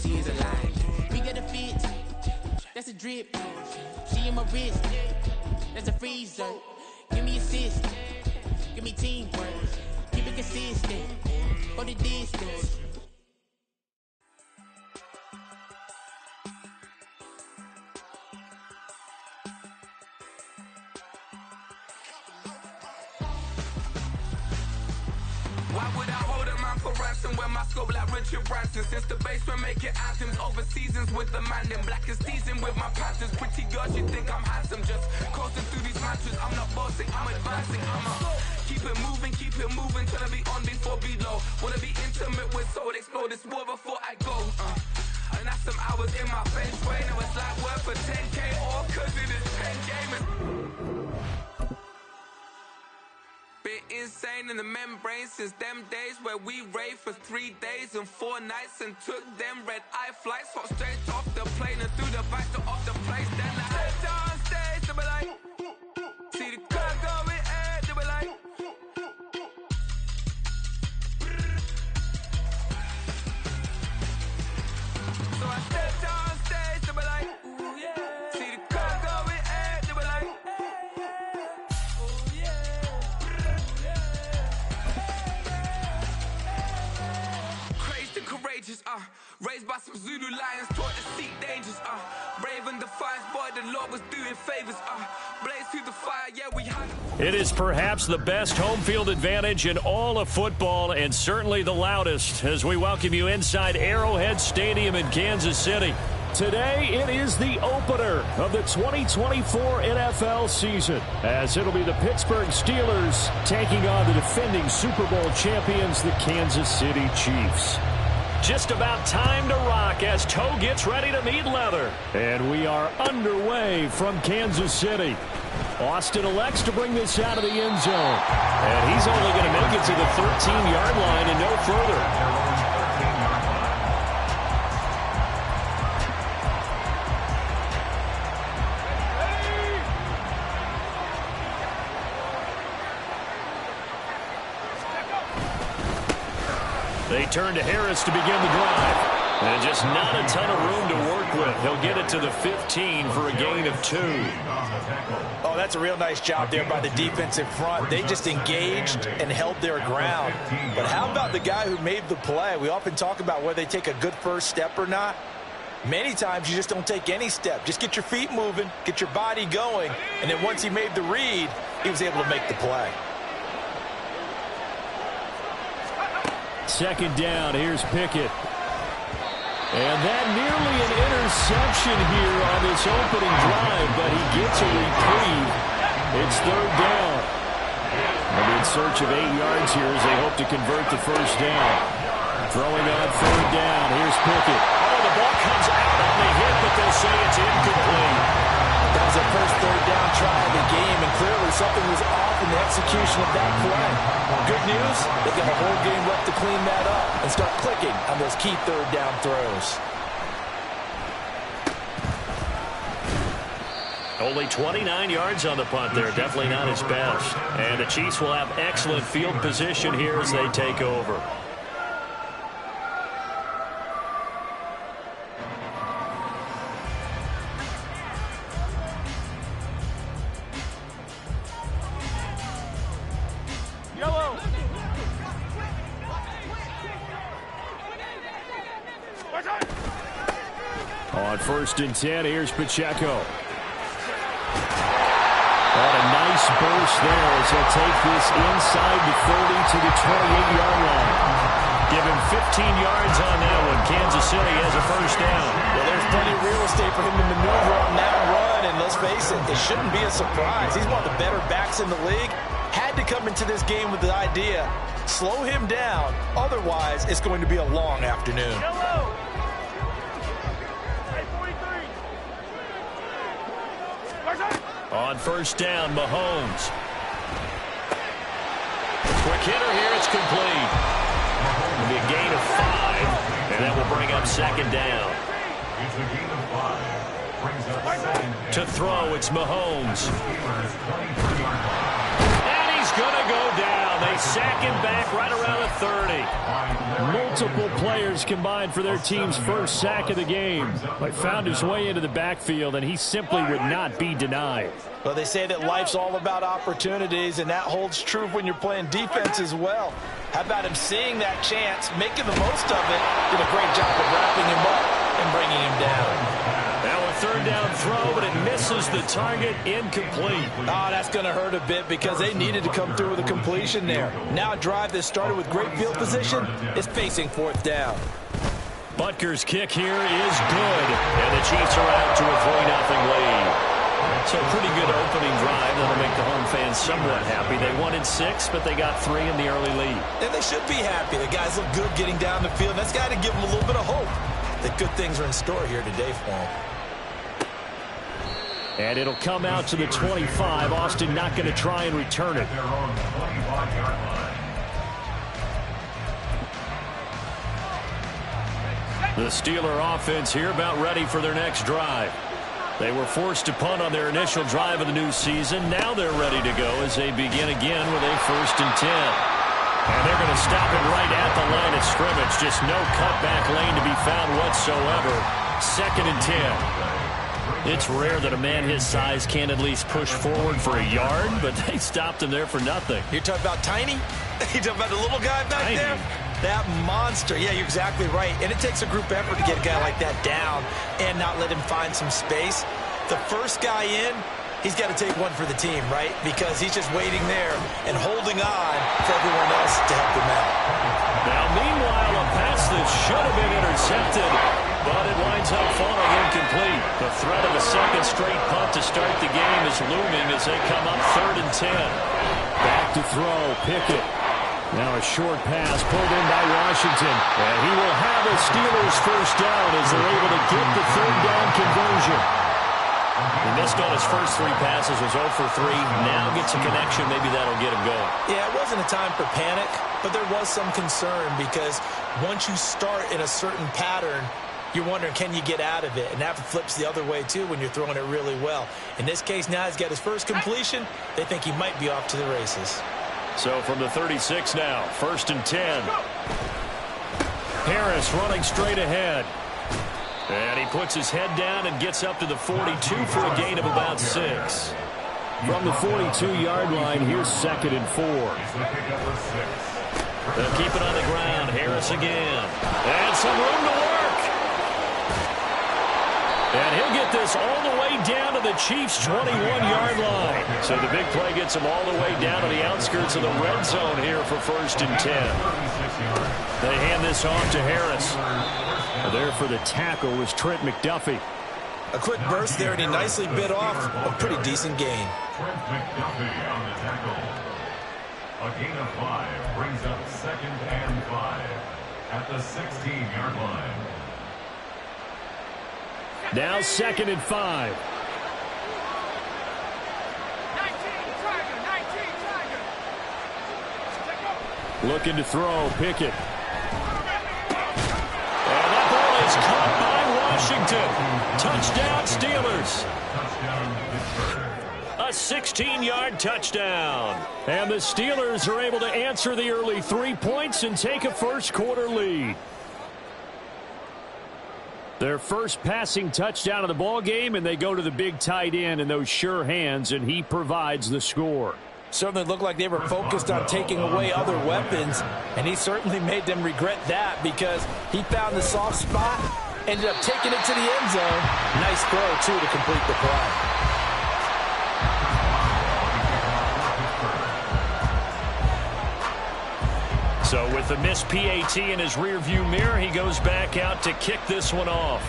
she is alive. We get a fit, that's a drip. She in my wrist, that's a freezer. Give me assist, give me teamwork. Keep it consistent, go the distance. Why would I hold a man for ransom when my scope like Richard Branson? Since the basement making anthems over seasons with the man, then black is seasoned with my patterns. Pretty girls, you think I'm handsome, just coasting through these matches. I'm not bossing, I'm advancing. Keep it moving, trying to be on before below. Wanna be intimate with soul, explore this war before I go. And that's some hours in my feng shui. Now it's like work for 10K, all cause it is 10 gamers. Been insane in the membrane since them days where we raved for 3 days and 4 nights and took them red eye flights. Hop straight off the plane and through the back door of the place. Then I stepped on stage, they were like, see the crowd going air, they were like, so I stepped on stage, they were like, ooh yeah, see the crowd going air, they were like, ooh yeah. Crazed and courageous, raised by some Zulu lions, taught to seek dangers, brave and defiant, boy, the Lord was doing favors, blaze through the fire, yeah, we had. It is perhaps the best home field advantage in all of football, and certainly the loudest, as we welcome you inside Arrowhead Stadium in Kansas City. Today, it is the opener of the 2024 NFL season, as it'll be the Pittsburgh Steelers taking on the defending Super Bowl champions, the Kansas City Chiefs. Just about time to rock as toe gets ready to meet leather. And we are underway from Kansas City. Austin elects to bring this out of the end zone. And he's only going to make it to the 13-yard line and no further. They turn to Harris to begin the drive. And just not a ton of room to work with. He'll get it to the 15 for a gain of 2. Oh, that's a real nice job there by the defensive front. They just engaged and held their ground. But how about the guy who made the play? We often talk about whether they take a good first step or not. Many times you just don't take any step. Just get your feet moving, get your body going, and then once he made the read, he was able to make the play. Second down, here's Pickett. And that nearly an interception here on this opening drive, but he gets a reprieve. It's third down. And in search of 8 yards here as they hope to convert the first down. Throwing on third down, here's Pickett. Oh, the ball comes out on the hit, but they'll say it's incomplete. That was their first third down try of the game, and clearly something was off in the execution of that play. Good news, they've got a whole game left to clean that up and start clicking on those key third down throws. Only 29 yards on the punt there. Definitely not his best. And the Chiefs will have excellent field position here as they take over. On 1st and 10, here's Pacheco. And a nice burst there as he'll take this inside the 30 to the 28-yard line. Give him 15 yards on that one. Kansas City has a first down. Well, there's plenty of real estate for him to maneuver on that run, and let's face it, it shouldn't be a surprise. He's one of the better backs in the league. Had to come into this game with the idea, slow him down, otherwise it's going to be a long afternoon. On 1st down, Mahomes. Quick hitter here, it's complete. It'll be a gain of 5, and that will bring up 2nd down. To throw, it's Mahomes. And he's going to go down. And they sack him back right around the 30. Multiple players combined for their team's first sack of the game. But found his way into the backfield, and he simply would not be denied. Well, they say that life's all about opportunities, and that holds true when you're playing defense as well. How about him seeing that chance, making the most of it, did a great job of wrapping him up and bringing him down. Now a third down throw, but it misses the target, incomplete. Oh, that's going to hurt a bit because they needed to come through with a completion there. Now a drive that started with great field position is facing fourth down. Butker's kick here is good, and the Chiefs are out to a 3-0 lead. So pretty good opening drive. That'll make the home fans somewhat happy. They wanted 6, but they got 3 in the early lead. And they should be happy. The guys look good getting down the field. That's got to give them a little bit of hope that good things are in store here today for them. And it'll come out to the 25. Austin not going to try and return it. The Steeler offense here about ready for their next drive. They were forced to punt on their initial drive of the new season. Now they're ready to go as they begin again with a 1st and 10. And they're going to stop it right at the line of scrimmage. Just no cutback lane to be found whatsoever. 2nd and 10. It's rare that a man his size can't at least push forward for a yard, but they stopped him there for nothing. You're talking about tiny? You're talking about the little guy back there? That monster. Yeah, you're exactly right. And it takes a group effort to get a guy like that down and not let him find some space. The first guy in, he's got to take one for the team, right? Because he's just waiting there and holding on for everyone else to help him out. Now, meanwhile, a pass that should have been intercepted, but it winds up falling incomplete. The threat of a second straight punt to start the game is looming as they come up 3rd and 10. Back to throw, Pickett. Now a short pass pulled in by Washington. And he will have a Steelers first down as they're able to get the 3rd down conversion. He missed on his first 3 passes, was 0 for 3. Now gets a connection. Maybe that'll get him going. Yeah, it wasn't a time for panic, but there was some concern because once you start in a certain pattern, you're wondering, can you get out of it? And that flips the other way, too, when you're throwing it really well. In this case, now he's got his first completion. They think he might be off to the races. So from the 36 now, 1st and 10. Harris running straight ahead. And he puts his head down and gets up to the 42 for a gain of about 6. From the 42-yard line, here's 2nd and 4. They'll keep it on the ground. Harris again. And some room to work. And he'll get this all the way down to the Chiefs' 21-yard line. So the big play gets him all the way down to the outskirts of the red zone here for 1st and 10. They hand this off to Harris. There for the tackle was Trent McDuffie. A quick burst there, and he nicely bit off a pretty decent gain. Trent McDuffie on the tackle. A gain of 5 brings up 2nd and 5 at the 16-yard line. Now 2nd and 5. 19, looking to throw, Pickett. And that ball is caught by Washington. Touchdown, Steelers. A 16-yard touchdown. And the Steelers are able to answer the early 3 points and take a first-quarter lead. Their first passing touchdown of the ball game, and they go to the big tight end in those sure hands, and he provides the score. Certainly looked like they were focused on taking away other weapons, and he certainly made them regret that because he found the soft spot, ended up taking it to the end zone. Nice throw, too, to complete the play. So with the missed PAT in his rearview mirror, he goes back out to kick this one off.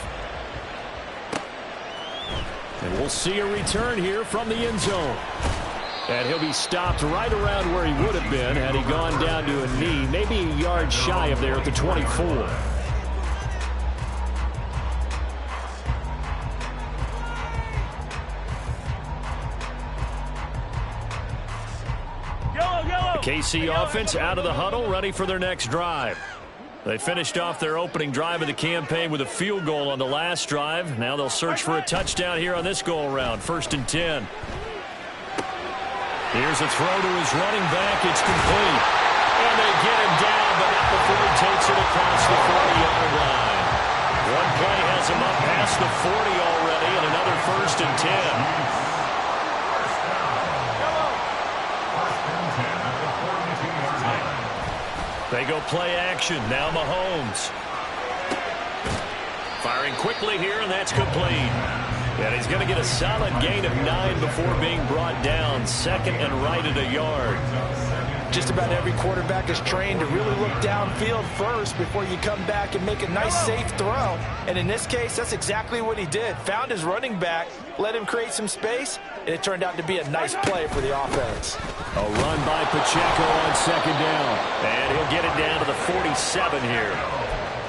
And we'll see a return here from the end zone. And he'll be stopped right around where he would have been had he gone down to a knee, maybe a yard shy of there at the 24. KC offense out of the huddle, ready for their next drive. They finished off their opening drive of the campaign with a field goal on the last drive. Now they'll search for a touchdown here on this go-around. 1st and 10. Here's a throw to his running back. It's complete. And they get him down, but not before he takes it across the 40-yard line. One play has him up past the 40 already, and another 1st and 10. They go play action. Now Mahomes. Firing quickly here, and that's complete. And he's going to get a solid gain of 9 before being brought down. 2nd and right at a yard. Just about every quarterback is trained to really look downfield first before you come back and make a nice, safe throw. And in this case, that's exactly what he did. Found his running back, let him create some space, and it turned out to be a nice play for the offense. A run by Pacheco on 2nd down. And he'll get it down to the 47 here.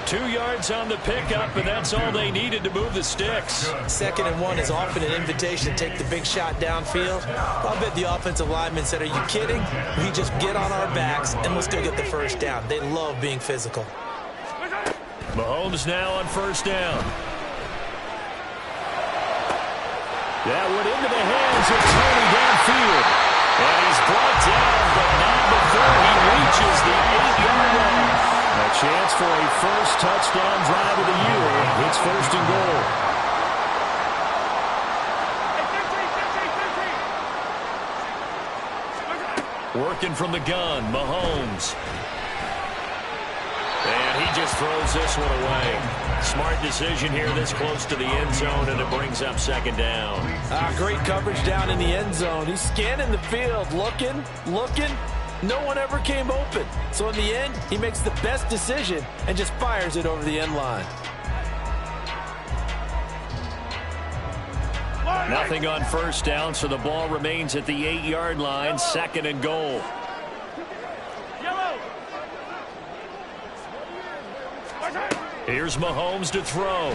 2 yards on the pickup, and that's all they needed to move the sticks. 2nd and 1 is often an invitation to take the big shot downfield. I'll bet the offensive lineman said, "Are you kidding? We just get on our backs and let's go get the 1st down." They love being physical. Mahomes now on 1st down. That went into the hands of Tony downfield. And he's brought down, but not before he reaches the 8-yard line. A chance for a first touchdown drive of the year. It's 1st and goal. Working from the gun, Mahomes. And he just throws this one away. Smart decision here this close to the end zone, and it brings up 2nd down. Great coverage down in the end zone. He's scanning the field, looking. No one ever came open. So in the end, he makes the best decision and just fires it over the end line. Nothing on 1st down, so the ball remains at the 8-yard line. 2nd and goal. Here's Mahomes to throw.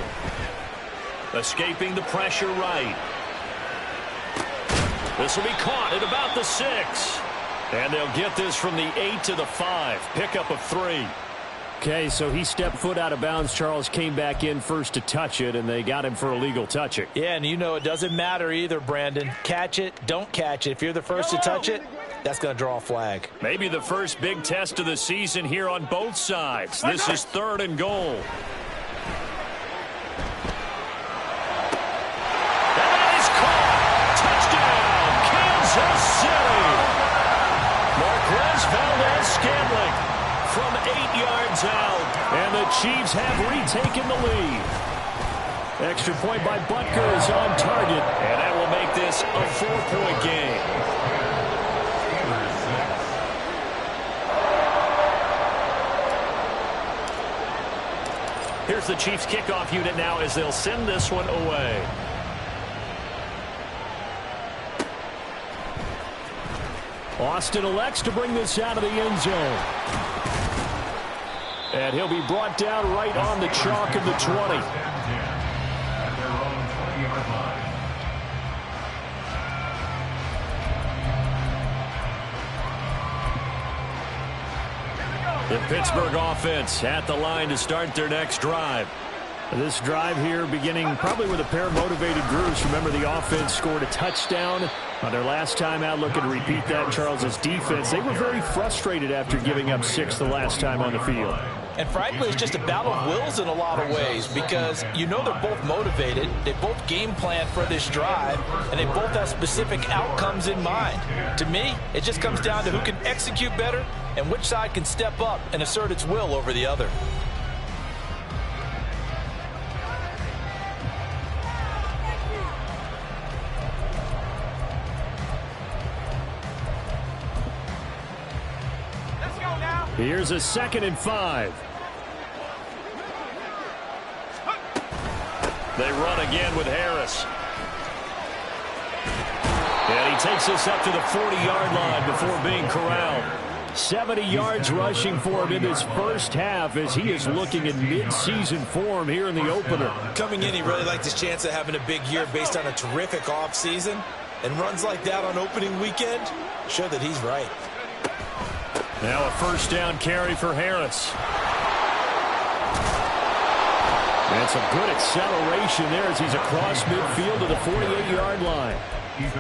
Escaping the pressure right. This will be caught at about the 6. And they'll get this from the 8 to the 5. Pickup of 3. Okay, so he stepped foot out of bounds. Charles came back in first to touch it, and they got him for illegal touching. Yeah, and you know it doesn't matter either, Brandon. Catch it, don't catch it. If you're the first to touch it, that's going to draw a flag. Maybe the first big test of the season here on both sides. This is 3rd and goal. And that is caught. Touchdown, Kansas City. Marquez Valdez-Scantling from 8 yards out. And the Chiefs have retaken the lead. Extra point by Butker is on target. And that will make this a 4-point game. Here's the Chiefs kickoff unit now as they'll send this one away. Austin elects to bring this out of the end zone. And he'll be brought down right on the chalk of the 20. The Pittsburgh offense at the line to start their next drive. This drive here beginning probably with a pair of motivated groups. Remember, the offense scored a touchdown on their last time out. Looking to repeat that. Charles's defense, they were very frustrated after giving up 6 the last time on the field. And frankly, it's just a battle of wills in a lot of ways because you know they're both motivated. They both game plan for this drive, and they both have specific outcomes in mind. To me, it just comes down to who can execute better and which side can step up and assert its will over the other. Here's a 2nd and 5. They run again with Harris. And he takes this up to the 40-yard line before being corralled. 70 yards rushing for him in this first half as he is looking in mid-season form here in the opener. Coming in, he really liked his chance of having a big year based on a terrific offseason. And runs like that on opening weekend show that he's right. Now a first down carry for Harris. And some good acceleration there as he's across midfield to the 48-yard line.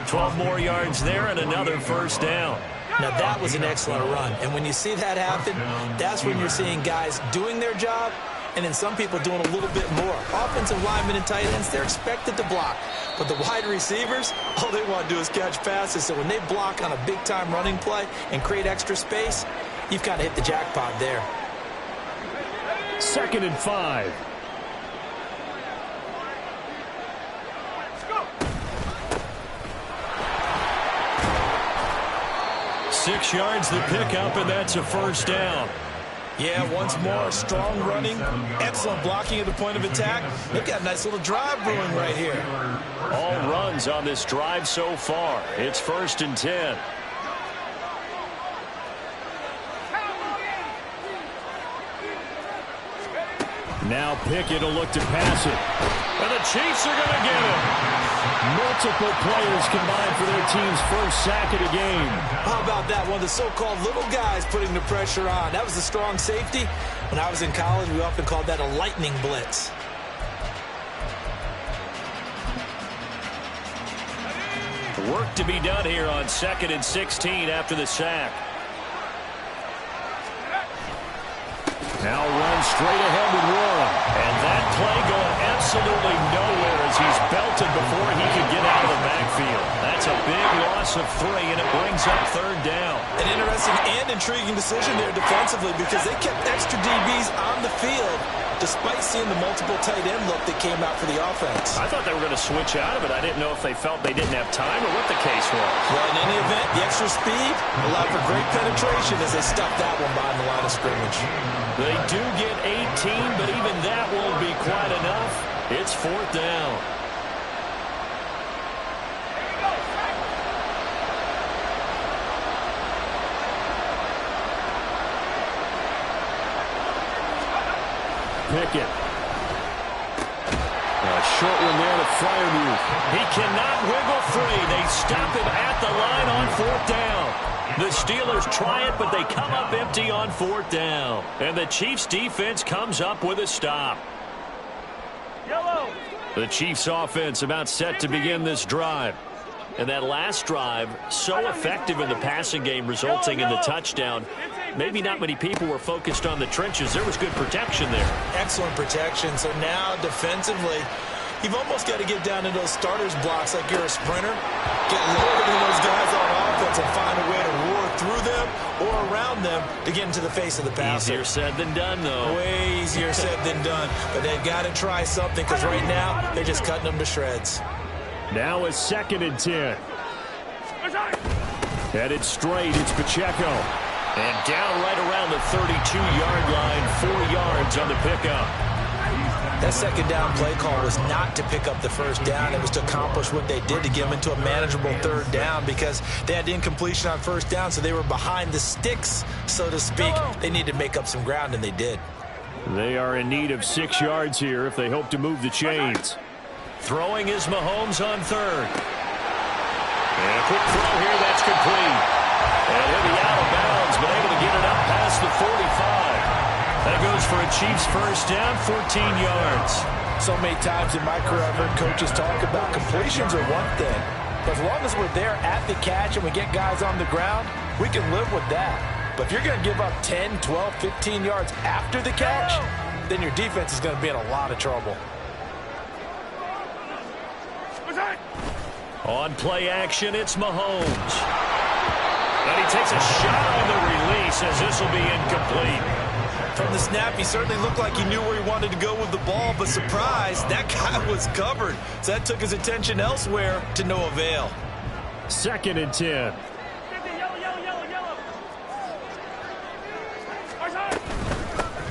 12 more yards there and another first down. Now, that was an excellent run. And when you see that happen, that's when you're seeing guys doing their job and then some people doing a little bit more. Offensive linemen and tight ends, they're expected to block. But the wide receivers, all they want to do is catch passes. So when they block on a big-time running play and create extra space, you've kind of hit the jackpot there. 2nd and 5. 6 yards the pickup, and that's a first down. Yeah, once more, strong running, excellent blocking at the point of attack. They've got a nice little drive brewing right here. All runs on this drive so far. It's 1st and 10. Now Pickett will look to pass it. And the Chiefs are going to get him. Multiple players combined for their team's first sack of the game. How about that? One of the so-called little guys putting the pressure on. That was a strong safety. When I was in college, we often called that a lightning blitz. Work to be done here on 2nd and 16 after the sack. Now run straight ahead with Warren. And that play going absolutely nowhere as he's belted before he could get out of the backfield. That's a big loss of 3, and it brings up 3rd down. An interesting and intriguing decision there defensively because they kept extra DBs on the field despite seeing the multiple tight end look that came out for the offense. I thought they were going to switch out of it. I didn't know if they felt they didn't have time or what the case was. Well, in any event, the extra speed allowed for great penetration as they stuffed that one behind the line of scrimmage. They do get 18, but even that won't be quite enough. It's 4th down. Pickett. A short one there to Freiermuth. He cannot wiggle free. They stop him at the line on 4th down. The Steelers try it, but they come up empty on 4th down. And the Chiefs' defense comes up with a stop. The Chiefs' offense about set to begin this drive. And that last drive, so effective in the passing game, resulting in the touchdown. Maybe not many people were focused on the trenches. There was good protection there. Excellent protection. So now defensively, you've almost got to get down to those starters blocks like you're a sprinter. Get lower than those guys on offense and find a way to roar through them or around them to get into the face of the passer. Easier said than done, though. Way easier said than done. But they've got to try something because right now they're just cutting them to shreds. Now it's 2nd and 10. Headed straight, it's Pacheco. And down right around the 32-yard line, 4 yards on the pickup. That 2nd down play call was not to pick up the 1st down. It was to accomplish what they did to get them into a manageable 3rd down because they had incompletion on 1st down, so they were behind the sticks, so to speak. They needed to make up some ground, and they did. They are in need of 6 yards here if they hope to move the chains. Throwing is Mahomes on 3rd. And a quick throw here, that's complete. And he'll be out of bounds, but able to get it up past the 45. That goes for a Chiefs first down, 14 yards. So many times in my career I've heard coaches talk about completions are one thing. But as long as we're there at the catch and we get guys on the ground, we can live with that. But if you're going to give up 10, 12, 15 yards after the catch, then your defense is going to be in a lot of trouble. On play action, it's Mahomes. And he takes a shot on the release as this will be incomplete. From the snap, he certainly looked like he knew where he wanted to go with the ball, but surprise, that guy was covered. So that took his attention elsewhere to no avail. 2nd and 10.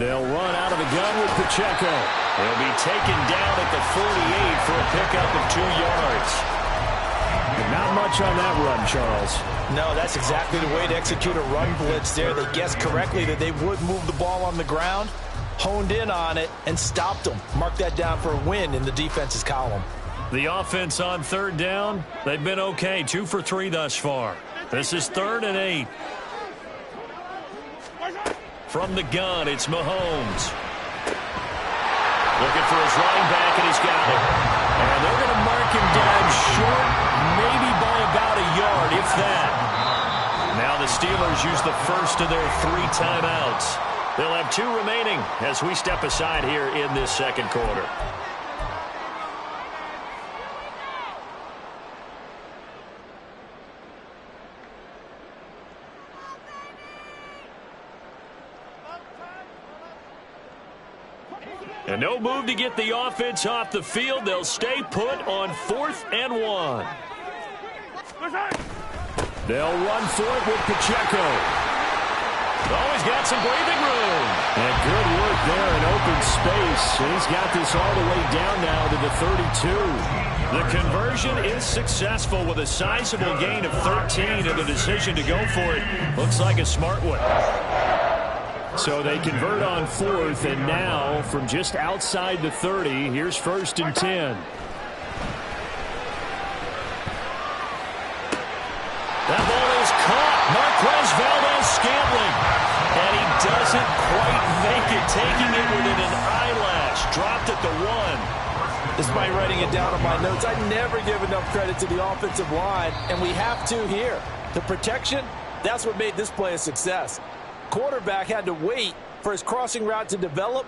They'll run out of the gun with Pacheco. He'll be taken down at the 48 for a pickup of 2 yards. Not much on that run, Charles. No, that's exactly the way to execute a run blitz there. They guessed correctly that they would move the ball on the ground, honed in on it, and stopped them. Mark that down for a win in the defense's column. The offense on 3rd down, they've been okay. 2 for 3 thus far. This is 3rd and 8. From the gun, it's Mahomes. Looking for his running back, and he's got it. And they're going to mark him down short, maybe by about a yard, if that. Now the Steelers use the first of their 3 timeouts. They'll have 2 remaining as we step aside here in this second quarter. And no move to get the offense off the field. They'll stay put on 4th and 1. They'll run for it with Pacheco. Oh, he's got some breathing room. And good work there in open space. He's got this all the way down now to the 32. The conversion is successful with a sizable gain of 13, and the decision to go for it looks like a smart one. So they convert on 4th, and now from just outside the 30, here's 1st and 10. That ball is caught. Marquez Valdes-Scantling. And he doesn't quite make it, taking it within an eyelash. Dropped at the 1. Despite writing it down on my notes, I never give enough credit to the offensive line, and we have to here. The protection, that's what made this play a success. Quarterback had to wait for his crossing route to develop,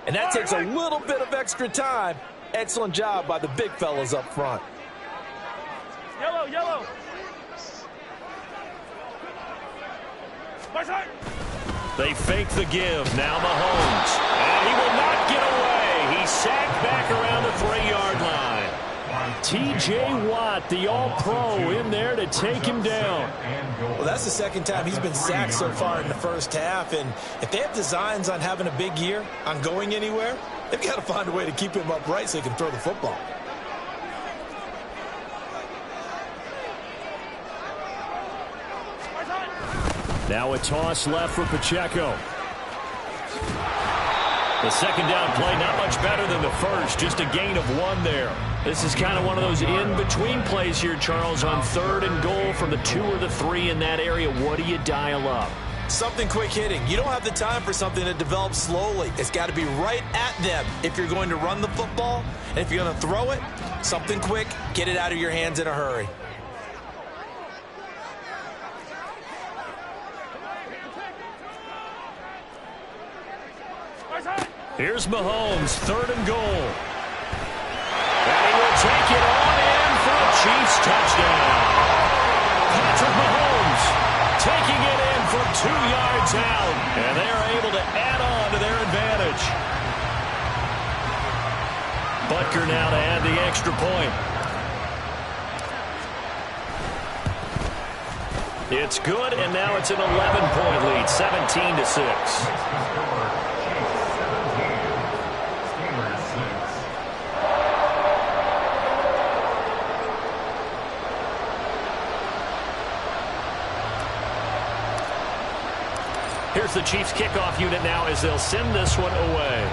and that takes a little bit of extra time. Excellent job by the big fellas up front. Yellow. They fake the give. Now Mahomes. And he will not get away. He's sacked back around the 3-yard line. T.J. Watt, the All-Pro, in there to take him down. Well, that's the second time he's been sacked so far in the first half. And if they have designs on having a big year, on going anywhere, they've got to find a way to keep him upright so he can throw the football. Now a toss left for Pacheco. The second down play, not much better than the first, just a gain of 1 there. This is kind of one of those in-between plays here, Charles, on 3rd and goal from the 2 or the 3 in that area. What do you dial up? Something quick hitting. You don't have the time for something that develops slowly. It's got to be right at them if you're going to run the football. And if you're going to throw it, something quick, get it out of your hands in a hurry. Here's Mahomes, 3rd and goal. And he will take it on in for a Chiefs touchdown. Patrick Mahomes taking it in for 2 yards out. And they are able to add on to their advantage. Butker now to add the extra point. It's good, and now it's an 11-point lead, 17-6. Here's the Chiefs kickoff unit now as they'll send this one away.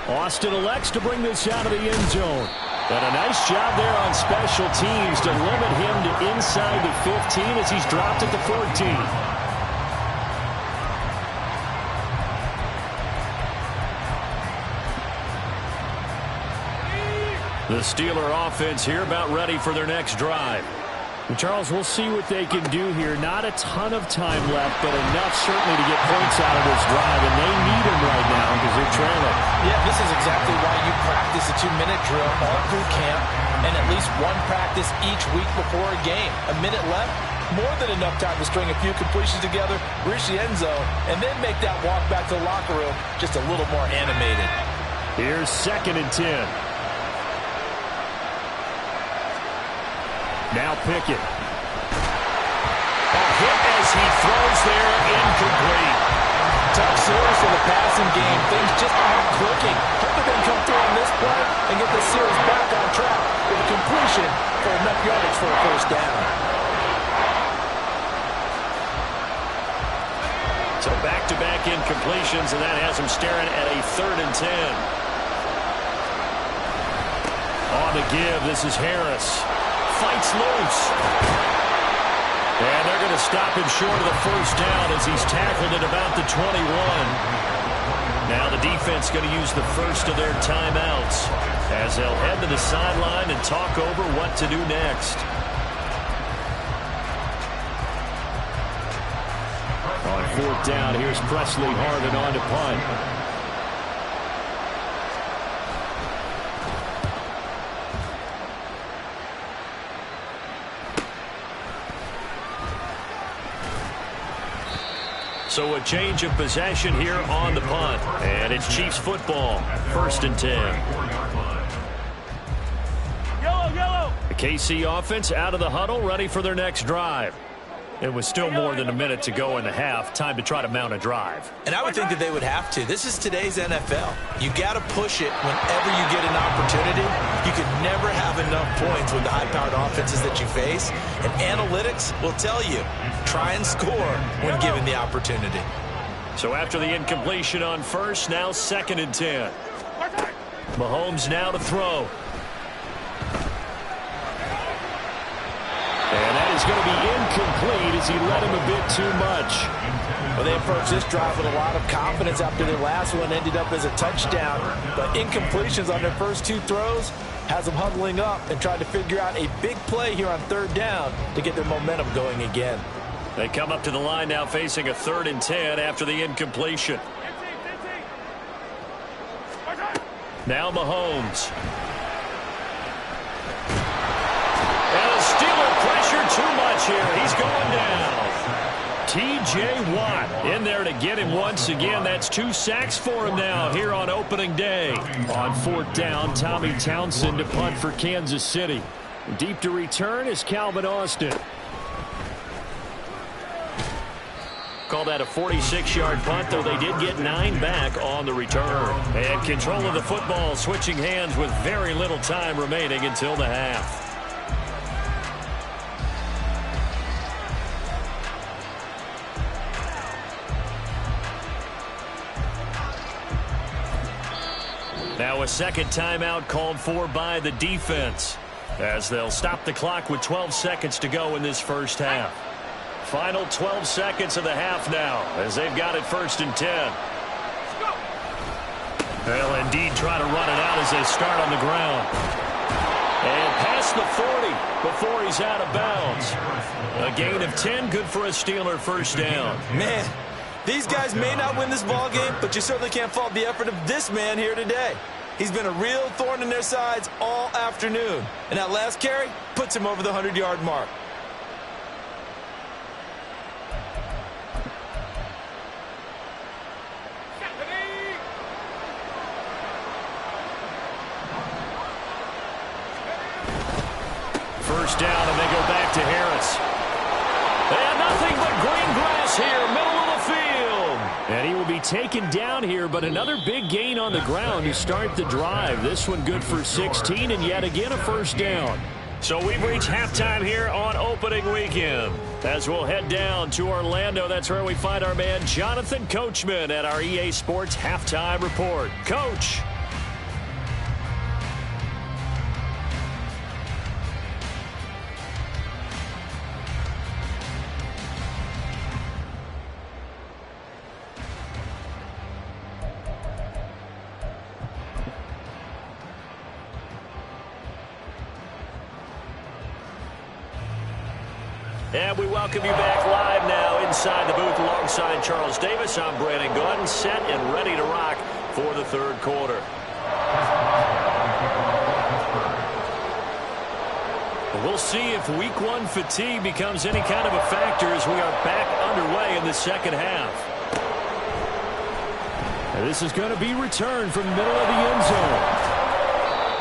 Austin elects to bring this out of the end zone. But a nice job there on special teams to limit him to inside the 15 as he's dropped at the 14. The Steeler offense here about ready for their next drive. And Charles, we'll see what they can do here. Not a ton of time left, but enough certainly to get points out of this drive, and they need them right now because they're trailing. Yeah, this is exactly why you practice a 2-minute drill all through camp and at least one practice each week before a game. A minute left, more than enough time to string a few completions together, reach the end zone, and then make that walk back to the locker room just a little more animated. Here's 2nd and 10. Now Pickett. A hit as he throws there, incomplete. Tough series for the passing game. Things just aren't clicking. Hope they can come through on this play and get the series back on track with a completion for enough yardage for a first down. So back-to-back incompletions, and that has him staring at a 3rd and 10. On the give, this is Harris. Fights loose. And they're going to stop him short of the first down as he's tackled at about the 21. Now the defense going to use the first of their timeouts as they'll head to the sideline and talk over what to do next. On fourth down, here's Presley Harvin on to punt. So a change of possession here on the punt. And it's Chiefs football. 1st and 10. The KC offense out of the huddle, ready for their next drive. It was still more than a minute to go in the half. Time to try to mount a drive. And I would think that they would have to. This is today's NFL. You got to push it whenever you get an opportunity. You can never have enough points with the high-powered offenses that you face. And analytics will tell you, try and score when given the opportunity. So after the incompletion on first, now 2nd and 10. Mahomes now to throw. And that is going to be incomplete as he led him a bit too much. Well, they approached this drive with a lot of confidence after their last one ended up as a touchdown. But incompletions on their first 2 throws has them huddling up and trying to figure out a big play here on 3rd down to get their momentum going again. They come up to the line now facing a 3rd and 10 after the incompletion. Now Mahomes. Steeler pressure too much here. He's going down. T.J. Watt in there to get him once again. That's 2 sacks for him now here on opening day. On 4th down, Tommy Townsend to punt for Kansas City. Deep to return is Calvin Austin. Call that a 46-yard punt, though they did get 9 back on the return. And control of the football switching hands with very little time remaining until the half. Now a second timeout called for by the defense as they'll stop the clock with 12 seconds to go in this first half. Final 12 seconds of the half now as they've got it 1st and 10. They'll indeed try to run it out as they start on the ground. And past the 40 before he's out of bounds. A gain of 10, good for a Steeler first down. Man, these guys may not win this ball game, but you certainly can't fault the effort of this man here today. He's been a real thorn in their sides all afternoon. And that last carry puts him over the 100-yard mark. First down, and they go back to Harris. They have nothing but green grass here, middle of the field. And he will be taken down here, but another big gain on the ground to start the drive. This one good for 16, and yet again a first down. So we've reached halftime here on opening weekend. As we'll head down to Orlando, that's where we find our man Jonathan Coachman at our EA Sports Halftime Report. Coach. And we welcome you back live now inside the booth alongside Charles Davis. I'm Brandon Gordon, set and ready to rock for the third quarter. We'll see if week one fatigue becomes any kind of a factor as we are back underway in the second half. And this is going to be returned from the middle of the end zone.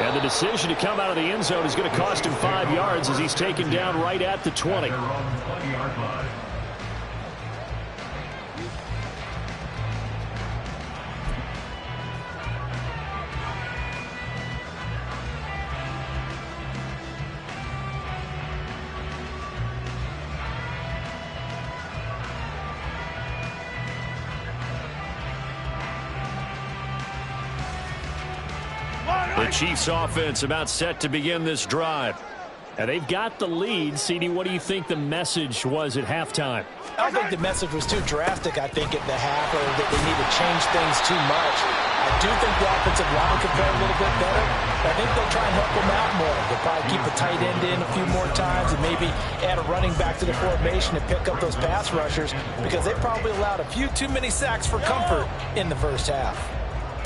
And the decision to come out of the end zone is going to cost him 5 yards as he's taken down right at the 20. The Chiefs offense about set to begin this drive. And they've got the lead. CD, what do you think the message was at halftime? I don't think the message was too drastic, I think, at the half, or that they need to change things too much. I do think the offensive line could play a little bit better. I think they'll try and help them out more. They'll probably keep a tight end in a few more times and maybe add a running back to the formation and pick up those pass rushers, because they probably allowed a few too many sacks for comfort in the first half.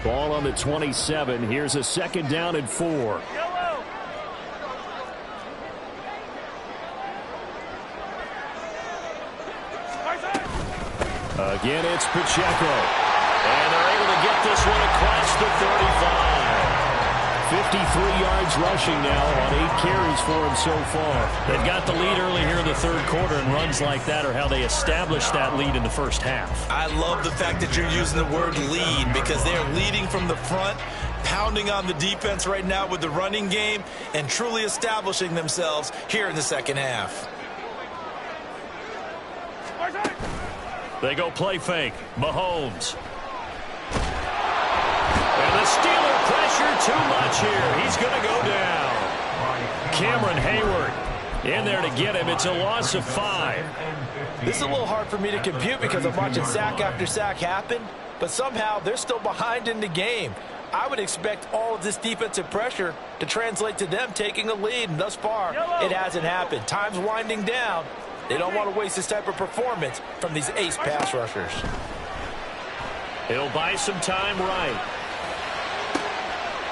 Ball on the 27. Here's a 2nd down and 4. Again, it's Pacheco. And they're able to get this one across the 35. 53 yards rushing now on 8 carries for him so far. They've got the lead early here in the third quarter, and runs like that are how they established that lead in the first half. I love the fact that you're using the word lead, because they're leading from the front, pounding on the defense right now with the running game, and truly establishing themselves here in the second half. They go play fake. Mahomes. And the Steeler pressure too much here. He's going to go down. Cameron Hayward in there to get him. It's a loss of 5. This is a little hard for me to compute because I'm watching sack after sack happen, but somehow they're still behind in the game. I would expect all of this defensive pressure to translate to them taking a lead, and thus far, it hasn't happened. Time's winding down. They don't want to waste this type of performance from these ace pass rushers. He'll buy some time right.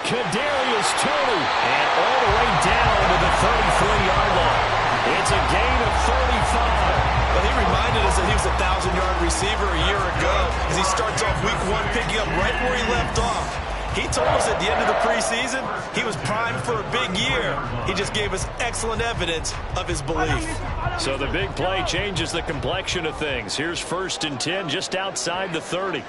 Kadarius Toney, and all the way down to the 33-yard line. It's a gain of 35. But he reminded us that he was a 1,000-yard receiver a year ago as he starts off week 1 picking up right where he left off. He told us at the end of the preseason he was primed for a big year. He just gave us excellent evidence of his belief. So the big play changes the complexion of things. Here's 1st and 10 just outside the 30.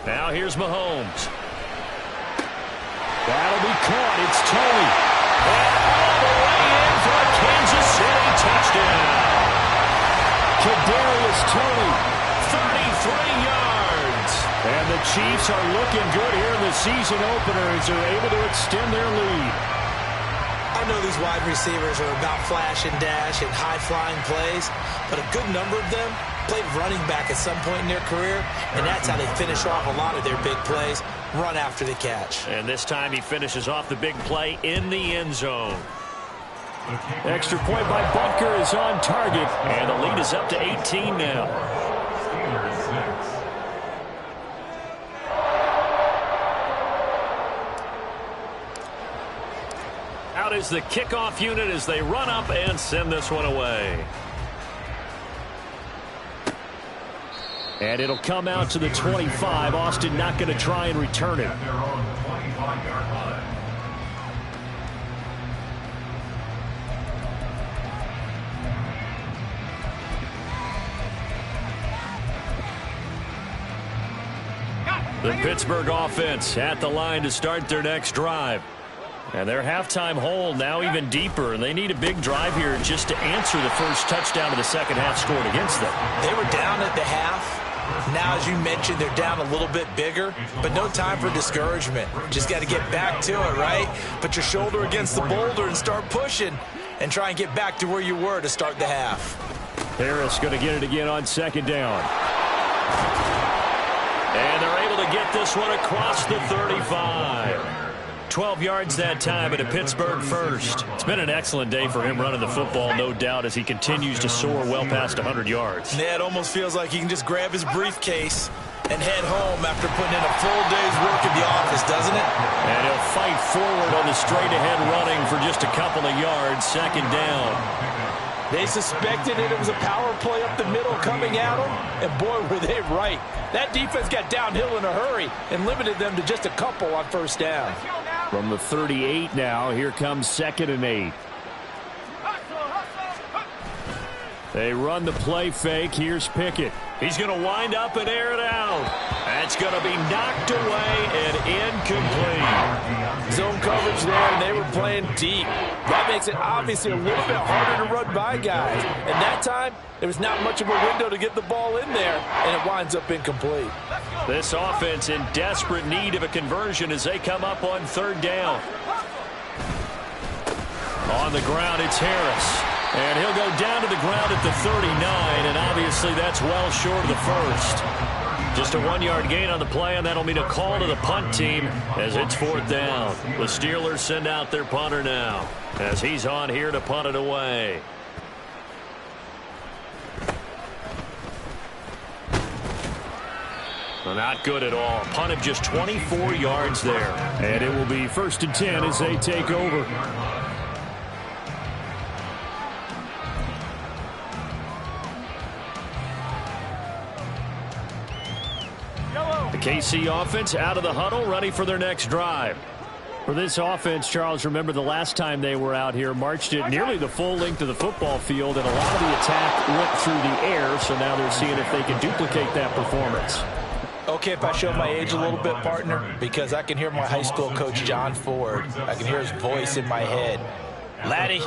Now here's Mahomes. That'll be caught. It's Toney. And all the way in for a Kansas City touchdown. Kadarius Toney, 33 yards. And the Chiefs are looking good here in the season opener as they're able to extend their lead. I know these wide receivers are about flash and dash and high-flying plays, but a good number of them played running back at some point in their career, and that's how they finish off a lot of their big plays, run after the catch. And this time he finishes off the big play in the end zone. Extra point by Butker is on target, and the lead is up to 18 now. Out is the kickoff unit as they run up and send this one away. And it'll come out to the 25. Austin not going to try and return it. The Pittsburgh offense at the line to start their next drive. And their halftime hole now even deeper, and they need a big drive here just to answer the first touchdown of the second half scored against them. They were down at the half. Now, as you mentioned, they're down a little bit bigger, but no time for discouragement. Just got to get back to it, right? Put your shoulder against the boulder and start pushing and try and get back to where you were to start the half. Harris going to get it again on 2nd down. And they're able to get this one across the 35. 12 yards that time, and a Pittsburgh first. It's been an excellent day for him running the football, no doubt, as he continues to soar well past 100 yards. Yeah, it almost feels like he can just grab his briefcase and head home after putting in a full day's work at the office, doesn't it? And he'll fight forward on the straight-ahead running for just a couple of yards, 2nd down. They suspected it was a power play up the middle coming at them, and boy, were they right. That defense got downhill in a hurry and limited them to just a couple on 1st down. From the 38 now, here comes 2nd and 8. They run the play fake. Here's Pickett. He's going to wind up and air it out. That's going to be knocked away and incomplete. Zone coverage there, and they were playing deep. That makes it obviously a little bit harder to run by guys. And that time, there was not much of a window to get the ball in there, and it winds up incomplete. This offense in desperate need of a conversion as they come up on third down. On the ground, it's Harris. And he'll go down to the ground at the 39, and obviously that's well short of the first. Just a 1-yard gain on the play, and that'll mean a call to the punt team as it's fourth down. The Steelers send out their punter now as he's on here to punt it away. Well, not good at all. Punt of just 24 yards there. And it will be 1st and 10 as they take over. KC offense out of the huddle, ready for their next drive. For this offense, Charles, remember the last time they were out here, marched it nearly the full length of the football field, and a lot of the attack went through the air, so now they're seeing if they can duplicate that performance. Okay, if I show my age a little bit, partner, because I can hear my high school coach, John Ford. I can hear his voice in my head. Laddie,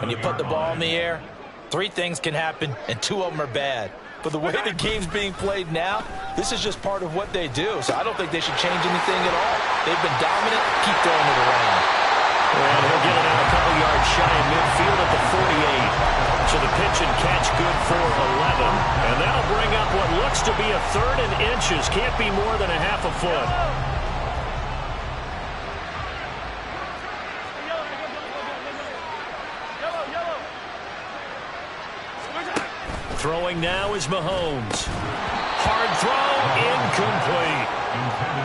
when you put the ball in the air, 3 things can happen, and 2 of them are bad. But the way the game's being played now, this is just part of what they do. So I don't think they should change anything at all. They've been dominant. Keep throwing it around. And he'll get it out a couple yards shy of midfield at the 48. So the pitch and catch good for 11. And that'll bring up what looks to be a 3rd and inches. Can't be more than a half a foot. Throwing now is Mahomes. Hard throw, incomplete.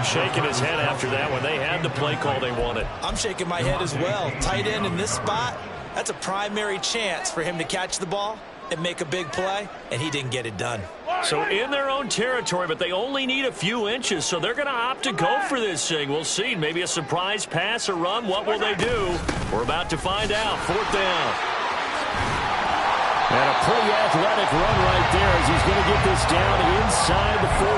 Shaking his head after that when they had the play call they wanted. I'm shaking my head as well. Tight end in this spot, that's a primary chance for him to catch the ball and make a big play, and he didn't get it done. So in their own territory, but they only need a few inches, so they're going to opt to go for this thing. We'll see. Maybe a surprise pass or run. What will they do? We're about to find out. 4th down. And a pretty athletic run right there as he's going to get this down inside the 40.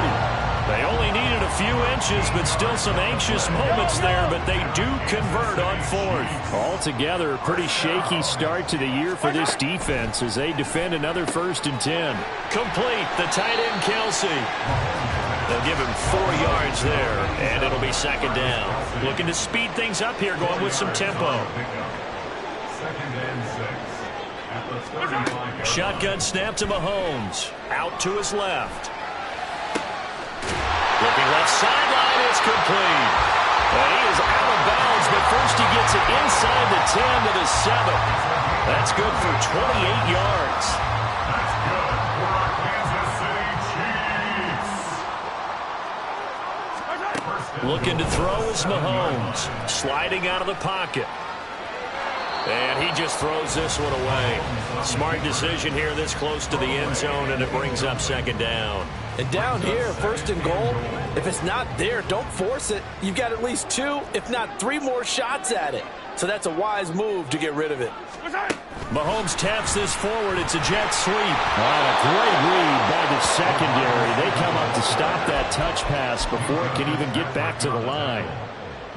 They only needed a few inches, but still some anxious moments there, but they do convert on 4th. Altogether, a pretty shaky start to the year for this defense as they defend another 1st and 10. Complete, the tight end Kelsey. They'll give him 4 yards there, and it'll be 2nd down. Looking to speed things up here, going with some tempo. 2nd and 6. At the 35. Shotgun snap to Mahomes. Out to his left. Looking left sideline, it's complete. And he is out of bounds, but first he gets it inside the 10 to the 7. That's good for 28 yards. That's good for our Kansas City Chiefs. Looking to throw is Mahomes. Sliding out of the pocket. And he just throws this one away. Smart decision here this close to the end zone, and it brings up 2nd down. And down here, 1st and goal, if it's not there, don't force it. You've got at least 2, if not 3 more shots at it. So that's a wise move to get rid of it. Mahomes taps this forward. It's a jet sweep. A great read by the secondary. They come up to stop that touch pass before it can even get back to the line.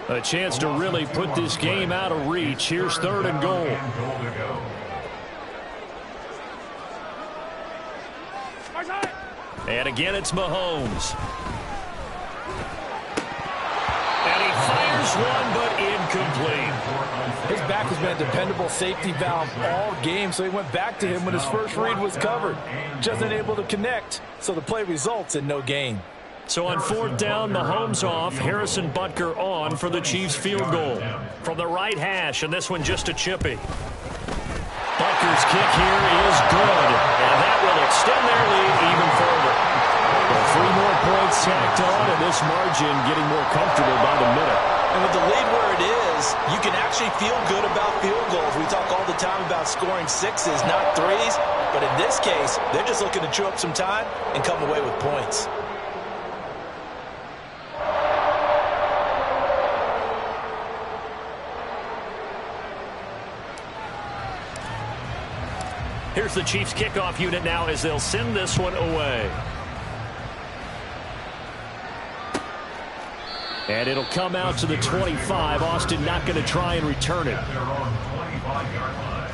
A chance to really put this game out of reach. Here's 3rd and goal. And again, it's Mahomes. And he fires one, but incomplete. His back has been a dependable safety valve all game, so he went back to him when his first read was covered. Just unable to connect, so the play results in no gain. So on 4th down, Mahomes off, Harrison Butker on for the Chiefs field goal. From the right hash, and this one just a chippy. Butker's kick here is good, and that will extend their lead even further. Well, 3 more points tacked on, and this margin getting more comfortable by the minute. And with the lead where it is, you can actually feel good about field goals. We talk all the time about scoring 6s, not 3s. But in this case, they're just looking to chew up some time and come away with points. Here's the Chiefs kickoff unit now as they'll send this one away. And it'll come out to the 25. Austin not going to try and return it. At their own 25-yard line.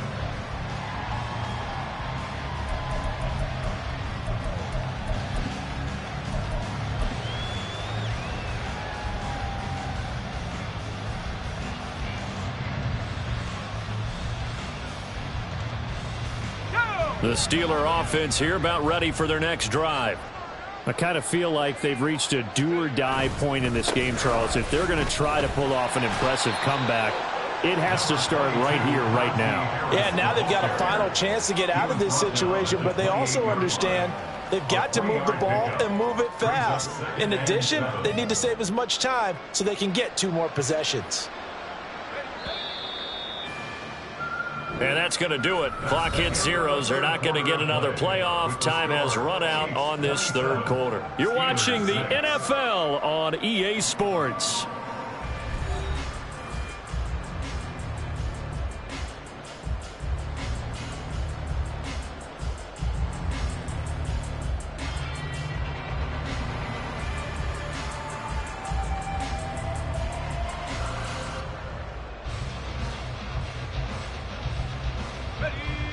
The Steeler offense here about ready for their next drive. I kind of feel like they've reached a do-or-die point in this game, Charles. If they're going to try to pull off an impressive comeback, it has to start right here, right now. Yeah, now they've got a final chance to get out of this situation, but they also understand they've got to move the ball and move it fast. In addition, they need to save as much time so they can get 2 more possessions. And that's going to do it. Clock hits zeros. They're not going to get another playoff. Time has run out on this third quarter. You're watching the NFL on EA Sports.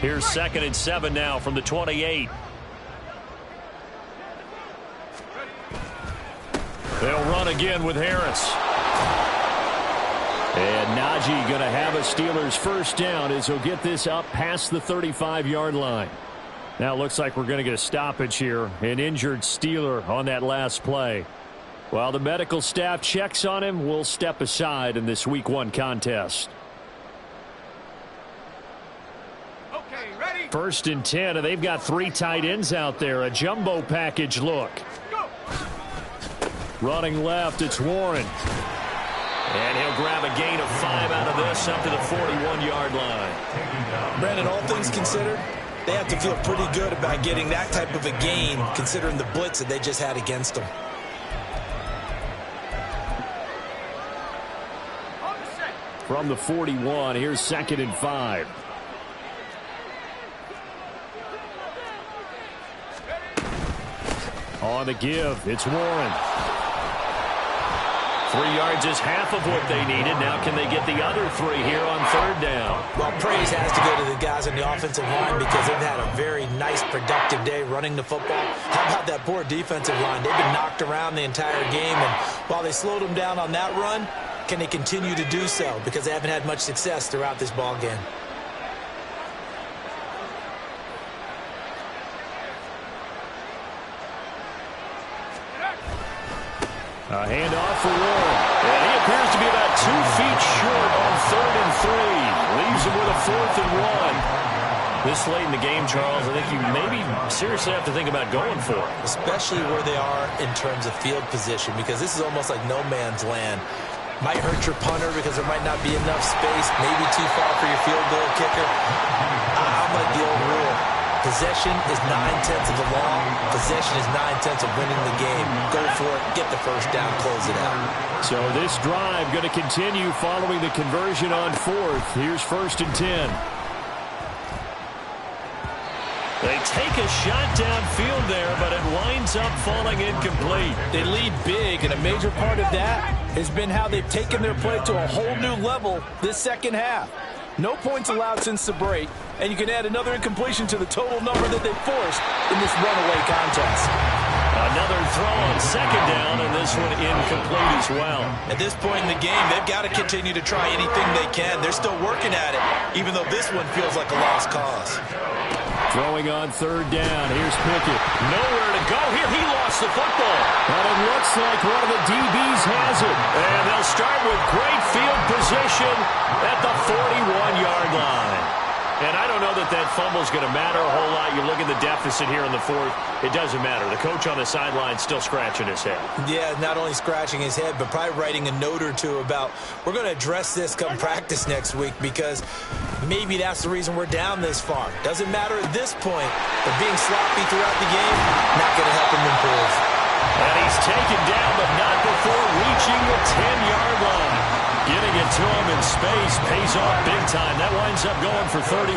Here's 2nd and 7 now from the 28. They'll run again with Harris. And Najee going to have a Steelers first down as he'll get this up past the 35-yard line. Now it looks like we're going to get a stoppage here. An injured Steeler on that last play. While the medical staff checks on him, we'll step aside in this Week 1 contest. 1st and 10, and they've got 3 tight ends out there. A jumbo package look. Running left, it's Warren. And he'll grab a gain of 5 out of this up to the 41-yard line. Brandon, all things considered, they have to feel pretty good about getting that type of a gain considering the blitz that they just had against them. From the 41, here's 2nd and 5. On the give, it's Warren. 3 yards is half of what they needed. Now can they get the other 3 here on 3rd down? Well, praise has to go to the guys on the offensive line because they've had a very nice, productive day running the football. How about that poor defensive line? They've been knocked around the entire game, and while they slowed them down on that run, can they continue to do so? Because they haven't had much success throughout this ball game. A handoff for Warren. And he appears to be about 2 feet short on 3rd and 3. Leaves him with a 4th and 1. This late in the game, Charles, I think you maybe seriously have to think about going for it. Especially where they are in terms of field position, because this is almost like no man's land. Might hurt your punter because there might not be enough space, maybe too far for your field goal kicker. I'm like the old rule. Possession is 9/10 of the law. Possession is 9/10 of winning the game. Go for it. Get the first down. Close it out. So this drive going to continue following the conversion on 4th. Here's 1st and 10. They take a shot downfield there, but it winds up falling incomplete. They lead big, and a major part of that has been how they've taken their play to a whole new level this second half. No points allowed since the break, and you can add another incompletion to the total number that they forced in this runaway contest. Another throw on 2nd down, and this one incomplete as well. At this point in the game, they've got to continue to try anything they can. They're still working at it, even though this one feels like a lost cause. Throwing on 3rd down. Here's Pickett. Nowhere to go here. He lost the football. But it looks like one of the DBs has it. And they'll start with great field position at the 41-yard line. And I don't know that that fumble is going to matter a whole lot. You look at the deficit here in the 4th. It doesn't matter. The coach on the sideline still scratching his head. Yeah, not only scratching his head, but probably writing a note or two about we're going to address this come practice next week because maybe that's the reason we're down this far. Doesn't matter at this point, but being sloppy throughout the game, not going to help him improve. And he's taken down, but not before reaching the 10-yard line. Getting it to him in space pays off big time. That winds up going for 31.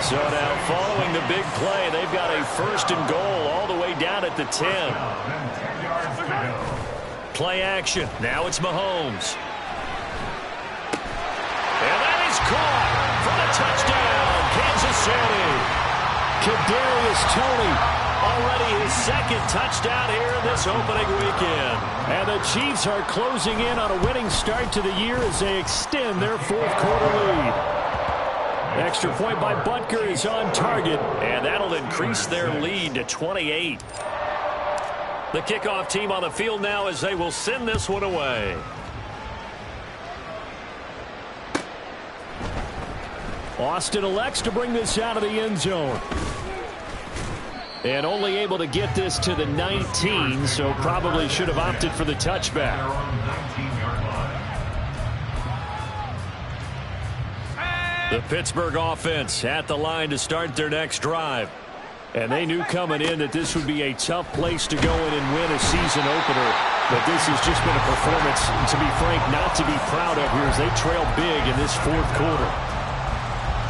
So now following the big play, they've got a first and goal all the way down at the 10. Play action. Now it's Mahomes. And that is caught for the touchdown, Kansas City. Kadarius Toney. Already his second touchdown here in this opening weekend. And the Chiefs are closing in on a winning start to the year as they extend their fourth quarter lead. Extra point by Butker is on target, and that'll increase their lead to 28. The kickoff team on the field now as they will send this one away. Austin elects to bring this out of the end zone. And only able to get this to the 19, so probably should have opted for the touchback. The Pittsburgh offense at the line to start their next drive. And they knew coming in that this would be a tough place to go in and win a season opener. But this has just been a performance, to be frank, not to be proud of here as they trail big in this fourth quarter.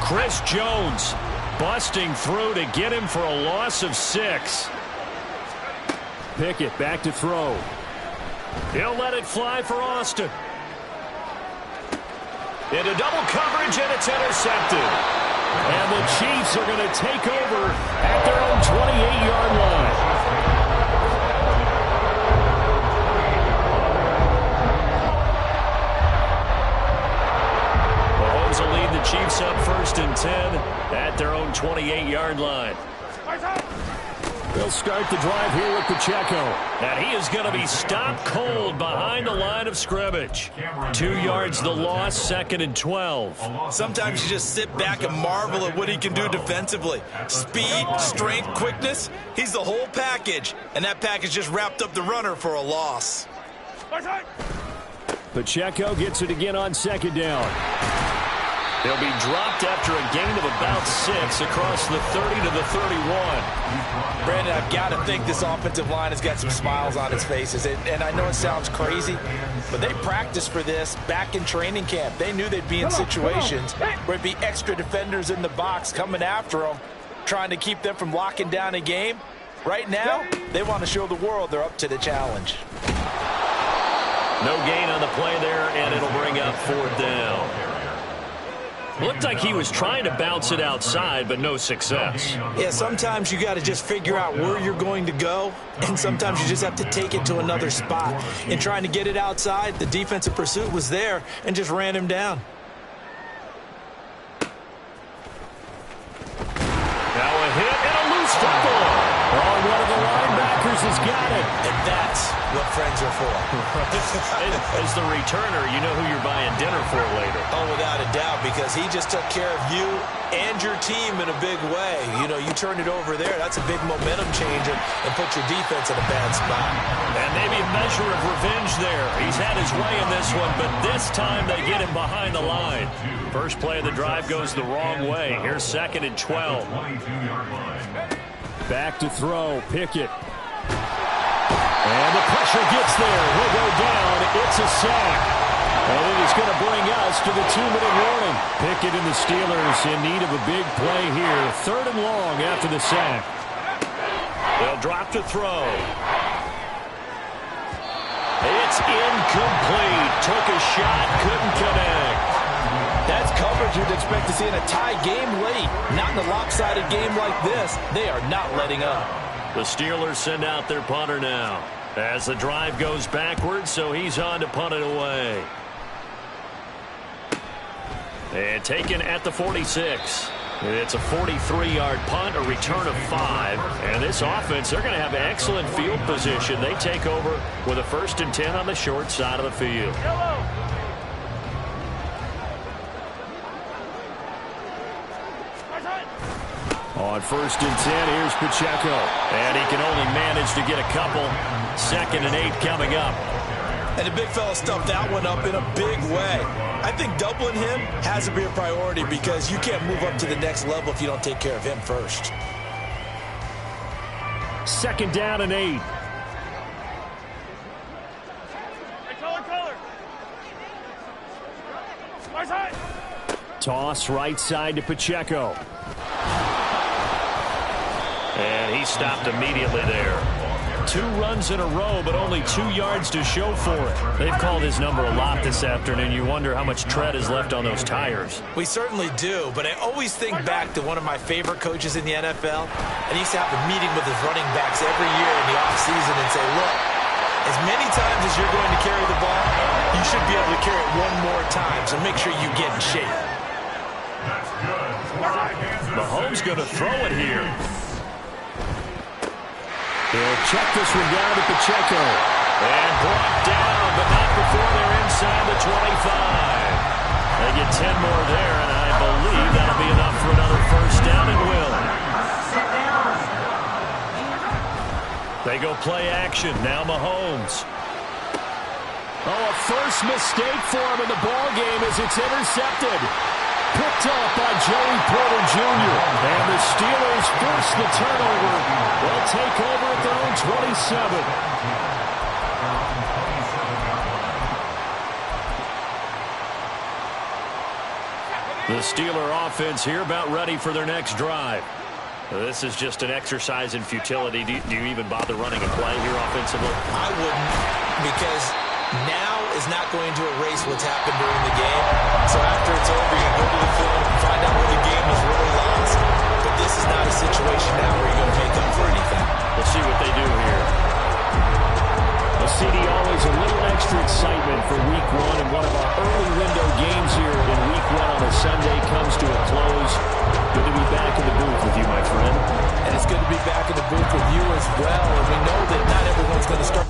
Chris Jones busting through to get him for a loss of 6. Pickett back to throw. He'll let it fly for Austin. Into double coverage, and it's intercepted. And the Chiefs are going to take over at their own 28-yard line. Mahomes will lead the Chiefs up 1st and 10 at their own 28-yard line. They'll start the drive here with Pacheco. And he is going to be stopped cold behind the line of scrimmage. 2 yards the loss, 2nd and 12. Sometimes you just sit back and marvel at what he can do defensively. Speed, strength, quickness. He's the whole package. And that package just wrapped up the runner for a loss. Pacheco gets it again on 2nd down. They'll be dropped after a gain of about 6 across the 30 to the 31. Brandon, I've got to think this offensive line has got some smiles on its faces. And I know it sounds crazy, but they practiced for this back in training camp. They knew they'd be in situations where it'd be extra defenders in the box coming after them, trying to keep them from locking down a game. Right now, they want to show the world they're up to the challenge. No gain on the play there, and it'll bring up 4th down. Looked like he was trying to bounce it outside, but no success. Yeah, sometimes you got to just figure out where you're going to go, and sometimes you just have to take it to another spot. In trying to get it outside, the defensive pursuit was there and just ran him down. Now a hit and a loose football. Oh, one of the linebackers has got it. And that's what friends are for. As the returner, you know who you're buying dinner for later. Oh, without a doubt, because he just took care of you and your team in a big way. You know, you turn it over there, that's a big momentum changer and put your defense in a bad spot. And maybe a measure of revenge there. He's had his way in this one, but this time they get him behind the line. First play of the drive goes the wrong way. Here's 2nd and 12. Back to throw, Pickett. And the pressure gets there. He'll go down. It's a sack. And it is going to bring us to the 2-minute warning. Pickett and the Steelers in need of a big play here. 3rd and long after the sack. They'll drop to throw. It's incomplete. Took a shot, couldn't connect. That's coverage you'd expect to see in a tie game late. Not in a lopsided game like this. They are not letting up. The Steelers send out their punter now as the drive goes backwards, so he's on to punt it away. And taken at the 46. It's a 43-yard punt, a return of 5. And this offense, they're going to have excellent field position. They take over with a 1st and 10 on the short side of the field. On 1st and 10, here's Pacheco. And he can only manage to get a couple. 2nd and 8 coming up. And the big fella stuffed that one up in a big way. I think doubling him has to be a priority because you can't move up to the next level if you don't take care of him first. 2nd down and 8. Toss right side to Pacheco. And he stopped immediately there. 2 runs in a row, but only 2 yards to show for it. They've called his number a lot this afternoon. You wonder how much tread is left on those tires. We certainly do, but I always think back to one of my favorite coaches in the NFL, and he used to have a meeting with his running backs every year in the offseason and say, look, as many times as you're going to carry the ball, you should be able to carry it one more time, so make sure you get in shape. Mahomes going to throw it here. He'll check this one down to Pacheco. And brought down, but not before they're inside the 25. They get 10 more there, and I believe that'll be enough for another first down and will. They go play action. Now Mahomes. Oh, a first mistake for him in the ball game as it's intercepted. Picked up by Joey Porter Jr. And the Steelers force the turnover. They'll take over at their own 27. The Steeler offense here about ready for their next drive. This is just an exercise in futility. Do you even bother running a play here offensively? I wouldn't, because now is not going to erase what's happened during the game. So after it's over, you go to the film and find out where the game was really lost. But this is not a situation now where you're going to make up for anything. We'll see what they do here. Well, CD, always a little extra excitement for Week 1, and one of our early window games here in Week 1 on a Sunday comes to a close. Good to be back in the booth with you, my friend. And it's good to be back in the booth with you as well. And we know that not everyone's going to start.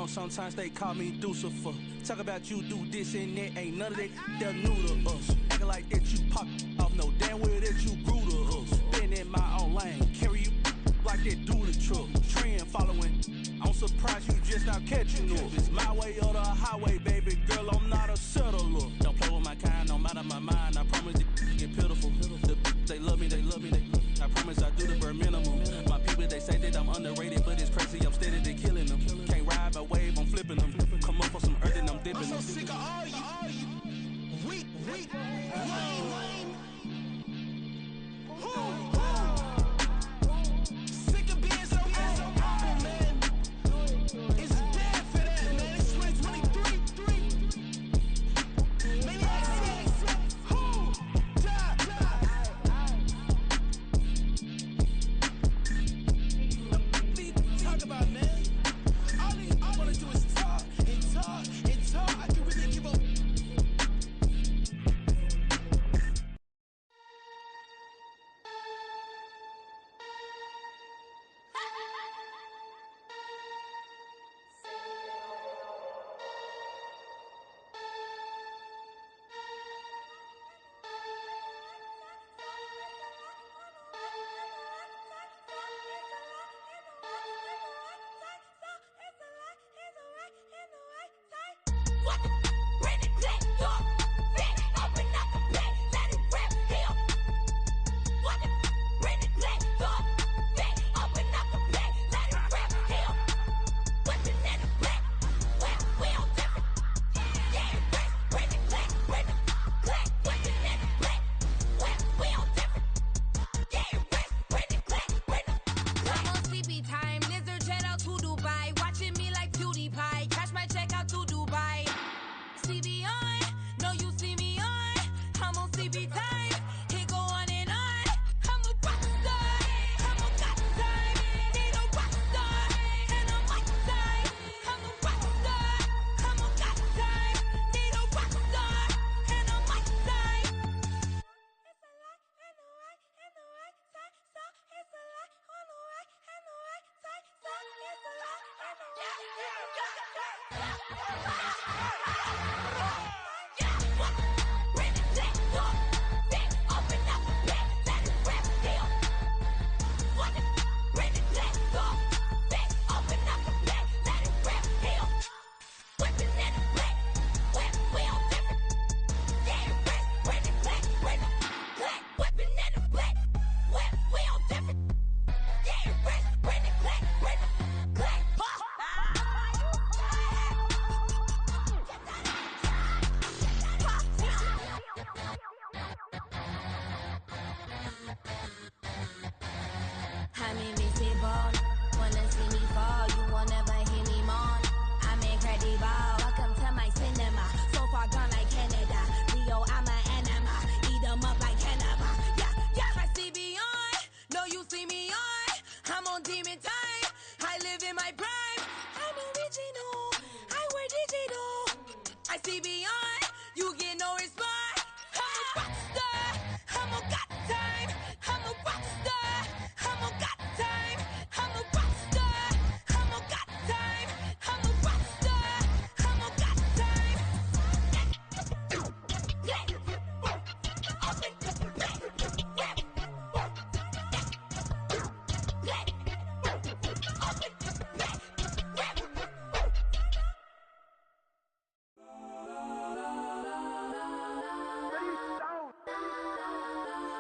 Sometimes they call me Lucifer. Talk about you do this and that. Ain't none of that. They're new to us. Acting like that you pop off. No damn well that you grew to us. Been in my own lane. Carry you like that do the truck. Trend following. I'm surprised you just not catching up. It's my way or the highway, baby girl. I'm not a settler. Don't play with my kind. I'm out of my mind. I promise it get pitiful. They love me. They love me. I promise I do the bare minimum. My people, they say that I'm underrated, but it's crazy. I'm steady, they killing them. Can't ride my wave, I'm flipping them. Come up for some earth and I'm dipping them. I'm so sick of all you. Weak, lame. Sick of being so humble, man. It's dead for that, man. It's 2023. Maniacs, who die. Talk about, man. All I wanna do is talk and talk and talk. I can really give up. I'm invisible. Wanna see me fall, you will never hear me moan. I'm incredible. Welcome to my cinema. So far gone like Canada. Leo, I'm an anima. Eat 'em up like cannibal. Yeah, yeah. I see beyond. No, you see me on. I'm on demon time. I live in my prime. I'm original. I wear digital. I see beyond. You get no response. I'm a rock star. I'm a got time. I'm a rock star. I'm a got time. I'm a rock star. I'm a got time. I'm a rock star. I'm a got time.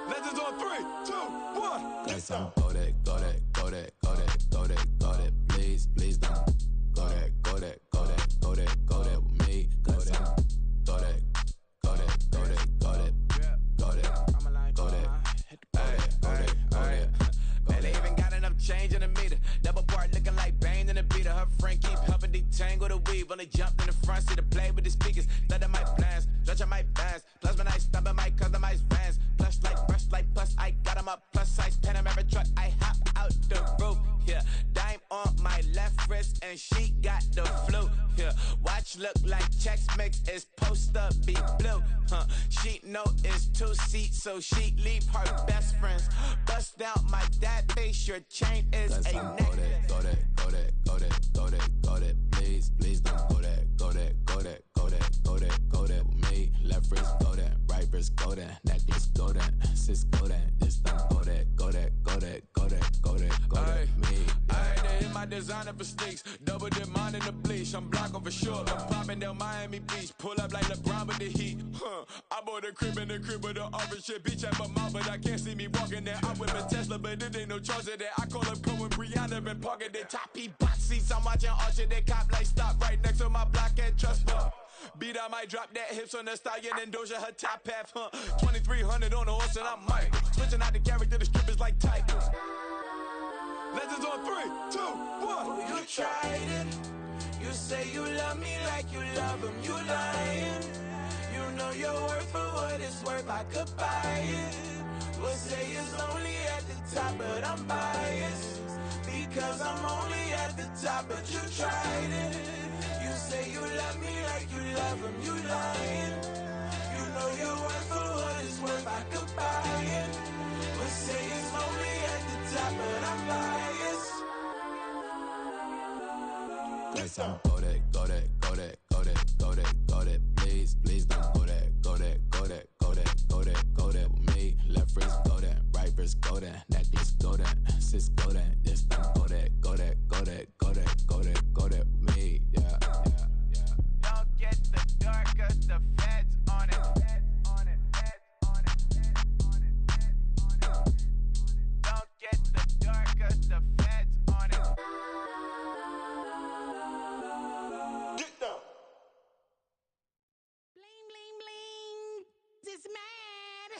Legends on 3, 2, 1. Guess I'm go that, go that, go that, go that, go that, go that. Please, please don't go that, go that, go that, go that, go that with me. Go that, go that, go that, go that, go that, go that, go that, go that. Man, they even got enough change in the meter. Double part looking like Bane in the beater. Her friend keep helping detangle the weave. Only jumped in the front seat to play with the speakers. Study my plans, stretching my bands. Plus when I stop in my customized vans. Plush like brush like plus I got 'em up. Plus size Panamera truck. I hop out the roof. Yeah, dime on my left wrist and she got the flu. Yeah, watch look like Chex Mix is post up be blue. She know it's 2 seats, so she leave her best friends. Bust down my dad face. Your chain is a neck. Go that, go that, go that, go that, go that. Please, please don't go that, go that, go that, go that, go that, go that with me. Left wrist go that, right wrist go that, necklace go that, sis go that, just don't go that, go that, go that, go that, go that, go that with me. I had to hit my designer for sneaks. Double dip mine in the bleach. I'm blocking for sure. I'm popping down Miami Beach. Pull up like LeBron with the heat. I bought a crib in the crib with the office shit. Beach at my mouth, but I can't see me walking there. I whip a Tesla, but it ain't no charge of that. I call up Cohen, Brianna, and parking the top box seats. I'm watching Archer. They cop like stop right next to my block at Trust Bar. Beat, I might drop that hips on the stallion and Doja her top half. 2300 on the horse and I'm Mike. Switching out the character, the strippers like Tigers. Legends on 3, 2, 1. Oh, you tried it. You say you love me like you love him. You lying. You know your worth for what it's worth. I could buy it. We'll say it's only at the top, but I'm biased. Because I'm only at the top, but you tried it. You say you love me like you love him. You lying. You know your worth for what it's worth. I could buy it. We'll say it's only at the top, but I'm biased. Guess I'm go that, go that, go that, go that, go that, go that. Please, please don't go that, go that, go that, go that, go that, go that with me. Left wrist go that, right wrist go that, necklace go that, sis go that, just don't go that, go that, go that, go that, go that, go that with me. Yeah, yeah, yeah. Don't get the dark, cause the feds on it. Don't get the dark, cause the feds on it. Get down. Bling, bling, bling. This mad.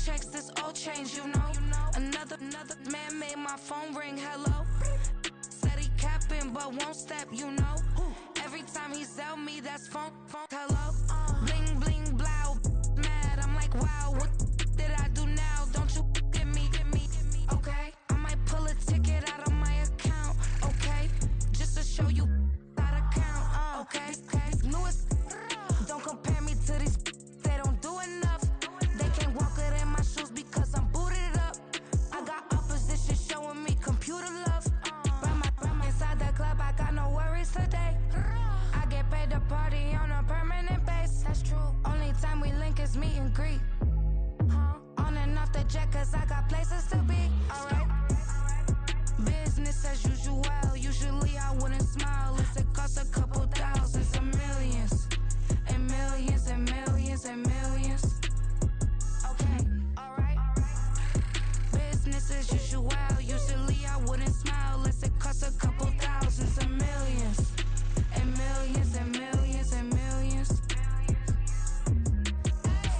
checks, this all change, you know. Another man made my phone ring, hello. Said he capping, but won't step, you know. Every time he sell me, that's phone, hello. Bling, bling, blow, mad, I'm like, wow, what did I do now? Don't you get me, okay? I might pull a ticket out of my account, okay? Just to show you how to count, okay? Newest, don't compare me to these, they don't do enough. They can't walk it in my shoes because I'm booted up. I got opposition showing me computer love. Inside the club, I got no worries today. I get paid to party on a permanent base. That's true. Only time we link is meet and greet. On and off the jet, cause I got places to be. Alright. Business as usual. Usually I wouldn't smile. It costs a couple thousands and millions. And millions and millions and millions. Okay, alright. Business as usual. Usually I wouldn't smile unless it costs a couple thousands and millions. And millions and millions and millions.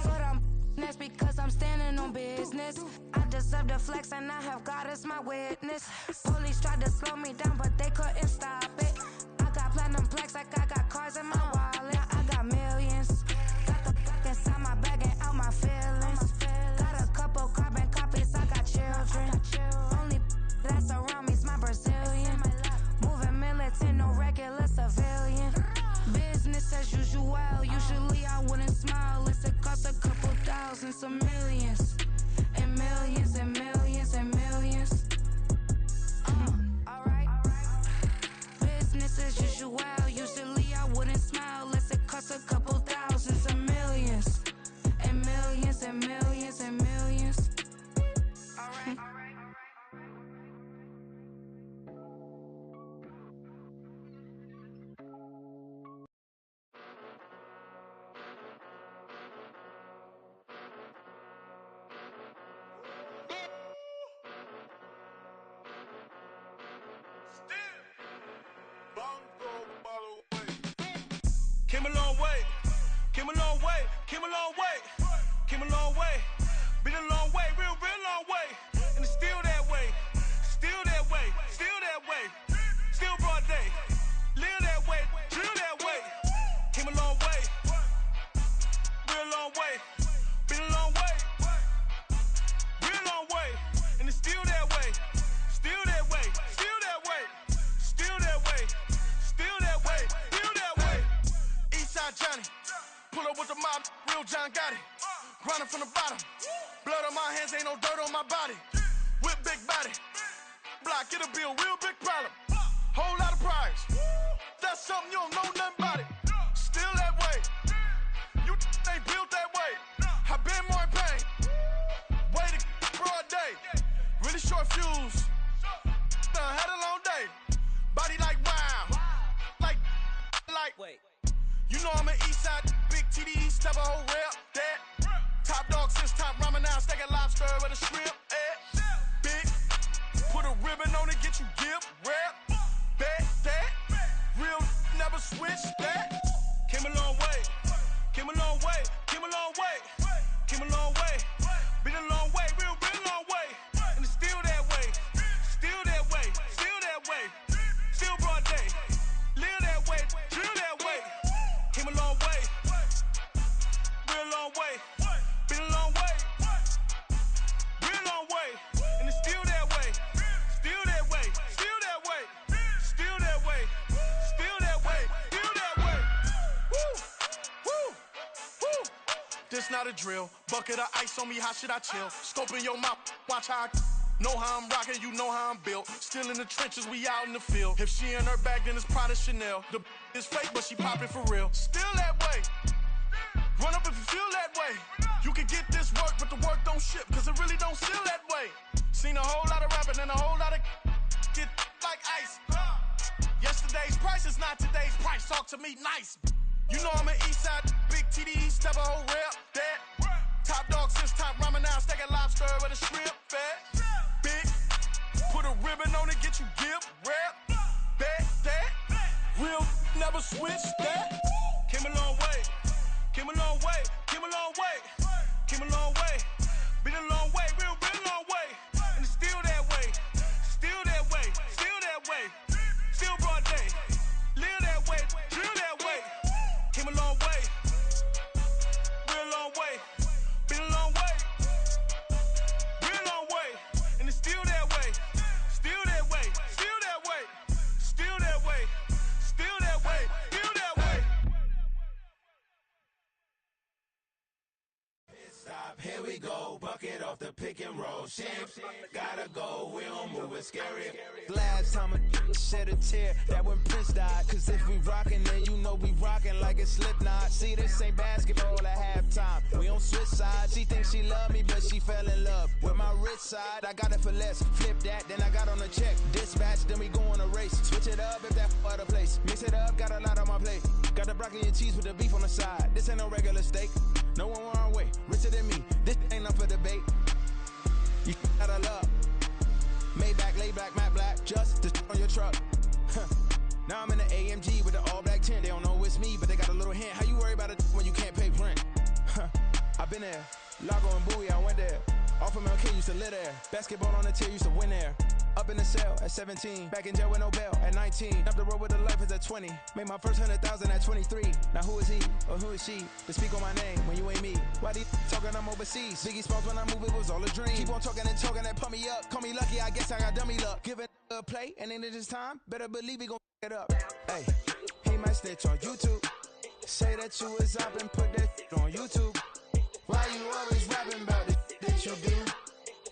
But that's because I'm standing on business. I deserve the flex and I have God as my witness. Police tried to slow me down but they couldn't stop it. I got platinum plaques like I got cars in my wallet. I got millions. Got the fuck inside my bag and out my feelings. Got a couple carbon copies, I got children. Only that's around me's my Brazilian. Moving militant, no regular civilian. Business as usual. Usually I wouldn't smile unless it costs a couple thousands of millions. And millions and millions and millions. Alright. Business as usual. Usually I wouldn't smile unless it costs a couple thousands of millions. And millions and millions and millions. Alright. Came a long way, came a long way, came a long way, came a long way, been a long way, real long way, and it's still that way, still that way, still that way, still broad day, live that way, drill that way, came a long way, real long way, been a long way, real long way, and it's still that way, still that way, still that way, still that way, still that way, still that way. Eastside Johnny, pull up with the mob, real John Gotti. Grinding from the bottom, blood on my hands, ain't no dirt on my body. Whip big body, block, get a bill, real big problem. Whole lot of prize, that's something you don't know nothing about it. Still that way, you ain't built that way. I been more in pain, way to broad day. Really short fuse, had a long day. Body like wow, like, wait. You know I'm an Eastside, big TDE, step a whole rep, that. Top dog since top ramen now, steak a lobster with a shrimp, Big, put a ribbon on it, get you give, rep, bet, that. Real, never switch, that. Came a long way, came a long way, came a long way, came a long way. Been a long way, real long way. And it's still that way, still that way, still that way. Still broad day, live that way, drill that way. Came a long way, real long way, been a long way, real long way, and it's still that way, still that way, still that way, still that way, still that way, still that way. Woo, woo, woo. This not a drill, bucket of ice on me, how should I chill? Scope in your mouth, watch how I know how I'm rocking, you know how I'm built. Still in the trenches, we out in the field. If she in her bag, then it's Prada Chanel. The is fake, but she poppin' for real. Still that way. Run up if you feel that way. You can get this work, but the work don't ship, cause it really don't feel that way. Seen a whole lot of rapping and a whole lot of get like ice. Yesterday's price is not today's price. Talk to me nice. You know I'm an Eastside, big TDE, step a whole rep, that. Top dog since top ramen now, steak a lobster with a shrimp, fat. Big, put a ribbon on it, get you give, rep, bet, that. Real, never switch, that. Came a long way, came a long way, came a long way, came a long way. Been a drop, here we go. Bucket off the pick and roll. Shit, gotta go, we don't move it scary. Last time a shed a tear, that when Prince died. Cause if we rockin', then you know we rockin' like it's Slipknot. See, this ain't basketball at halftime. We on switch sides. She thinks she love me, but she fell in love with my rich side. I got it for less. Flip that, then I got on a check. Dispatch, then we go on a race. Switch it up if that other place. Mix it up, got a lot on my plate. Got the broccoli and cheese with the beef on the side. This ain't no regular steak. No one wrong way, richer than me. This ain't up for debate. You gotta love. Maybach, lay back, matte black, just to on your truck. Now I'm in the AMG with the all black tint. They don't know it's me, but they got a little hint. How you worry about it when you can't pay rent? I've been there. Lago and Bowie, I went there. Off of MLK, used to live there. Basketball on the tier, used to win there. Up in the cell at 17. Back in jail with no bail at 19. Up the road with the life is at 20. Made my first 100,000 at 23. Now who is he or who is she to speak on my name when you ain't me? Why they talking I'm overseas? Biggie Smalls when I move, it was all a dream. Keep on talking and pump me up. Call me lucky, I guess I got dummy luck. Give it a play and then it's time. Better believe he gon' it up. Hey, he might snitch on YouTube. Say that you was up and put that on YouTube. Why you always rapping about it that you do?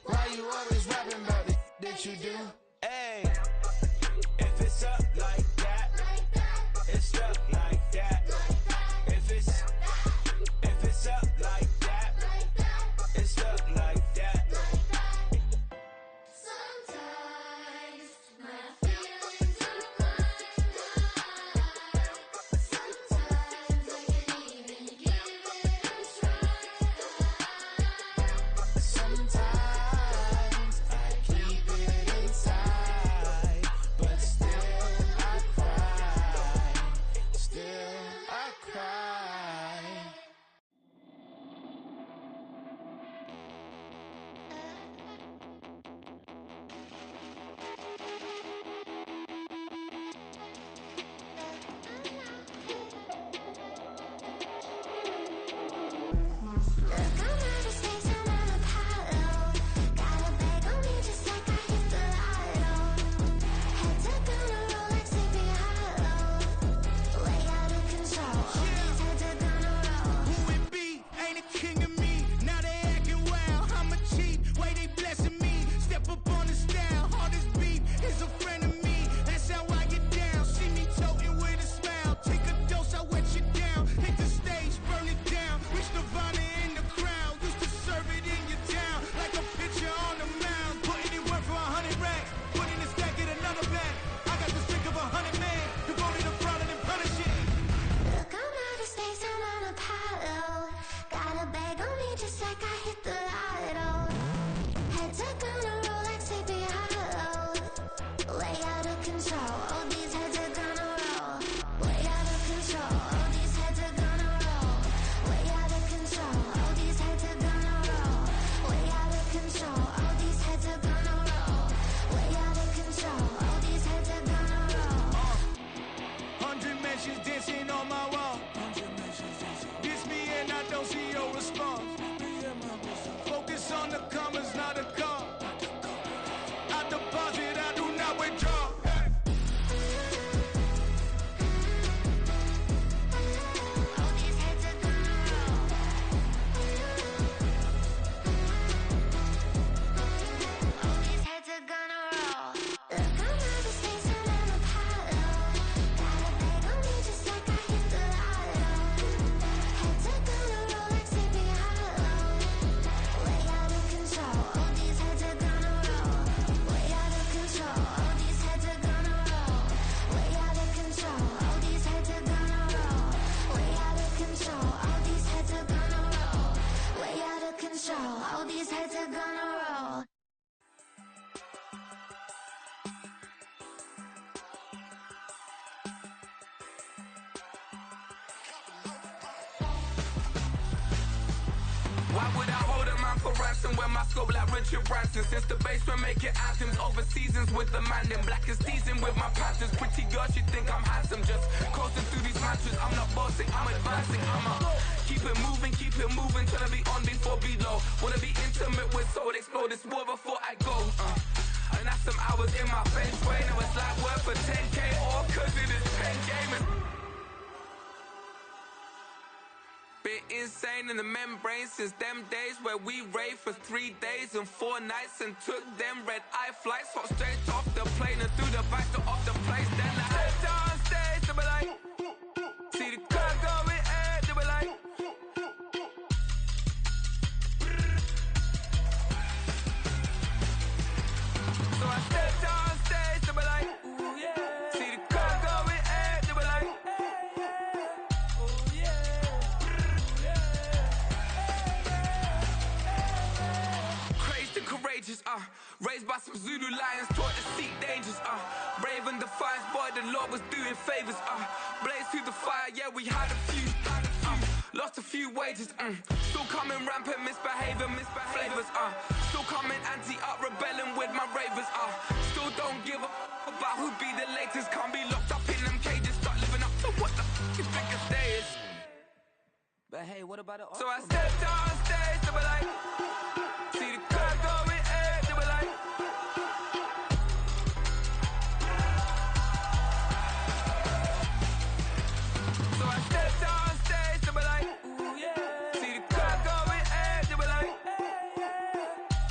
Why you always rapping about it that you do? Hey, if it's up like that, it's up like that. If it's up like that, it's up like that. Sometimes my feelings are blind. Sometimes I can't even give it a try. Sometimes I keep it inside, but still I cry. Still I cry. Who it be? Ain't a king of me. Now they acting wild. I'm a cheat. Way they blessing me. Step up on the style. All this beat is a friend of me. That's how I get down. See me toting with a smile. Take a dose, I wet you down. Hit the stage, burn it down. Rich Nirvana in the crowd. Used to serve it in your town. Like a pitcher on the mound. Putting it work for 100 racks. Putting the stack in another bag. I got the strength of 100 men. Devoted to prowling and punishing. Look, I'm out of space, I'm on a pile. Got a bag on me just like I hit the lotto. Head tucked on a Rolex, sleepy hollow. Way out of control, all these heads are gonna roll. Way out of control, all these heads are gonna roll. Way out of control, all these heads are gonna roll. Way out of control, all these heads are gonna roll. Way out of control, all these heads are gonna roll. 100 mentions dancing on my wall. Diss me and I don't see your response. Focus on the commas, not the call. I deposit, I do not withdraw. All these heads are gonna roll. All these heads are gonna roll. Look, I'm out of space, I'm on a pile. Got a bag on me just like I hit the lotto. Head tucked on a Rolex, sleepy hollow. Way out of control, all these heads are gonna roll. Way out of control, all these heads are gonna roll. Way out of control, all these heads are gonna roll. Way out of control, all these heads are gonna roll. Way out of control, all these heads are gonna roll. Why would I hold a man for ransom when my scope like Richard Branson? Since the basement making anthems over seasons with the Madden. Black is teasing with my patterns. Pretty girl, she think I'm handsome. Just coasting through these mantras. I'm not bossing, I'm advancing. Keep it moving. Tryna be on before below. Wanna be intimate with soul. Explore this war before I go. And that's some hours in my bench way. Now it's like work for 10K or cause it is pen gaming. Bit insane in the membrane since them days where we raved for 3 days and 4 nights and took them red-eye flights. Hot straight off the plane and through the back door of the place. Then I stepped on stage, they were like, see the crowd going air, they were like, so I stepped on stage, they were like, ooh yeah. See the crowd going air, they were like, ooh yeah. Crazed and courageous, raised by some Zulu lions, taught to seek dangers, brave and defiant, boy, the Lord was doing favors, blaze through the fire, yeah, we had a few, lost a few wages, still coming rampant, misbehaving, flavors, still coming anti-up, rebelling with my ravers, still don't give a about who be the latest, can't be locked up in them cages, start living up to what the you think a day is. But hey, what about it? So I stepped on stage, they were like, see the crowd going air, they were like, so I stepped on stage, they were like, ooh yeah. See the crowd going air, they were like,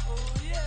ooh yeah.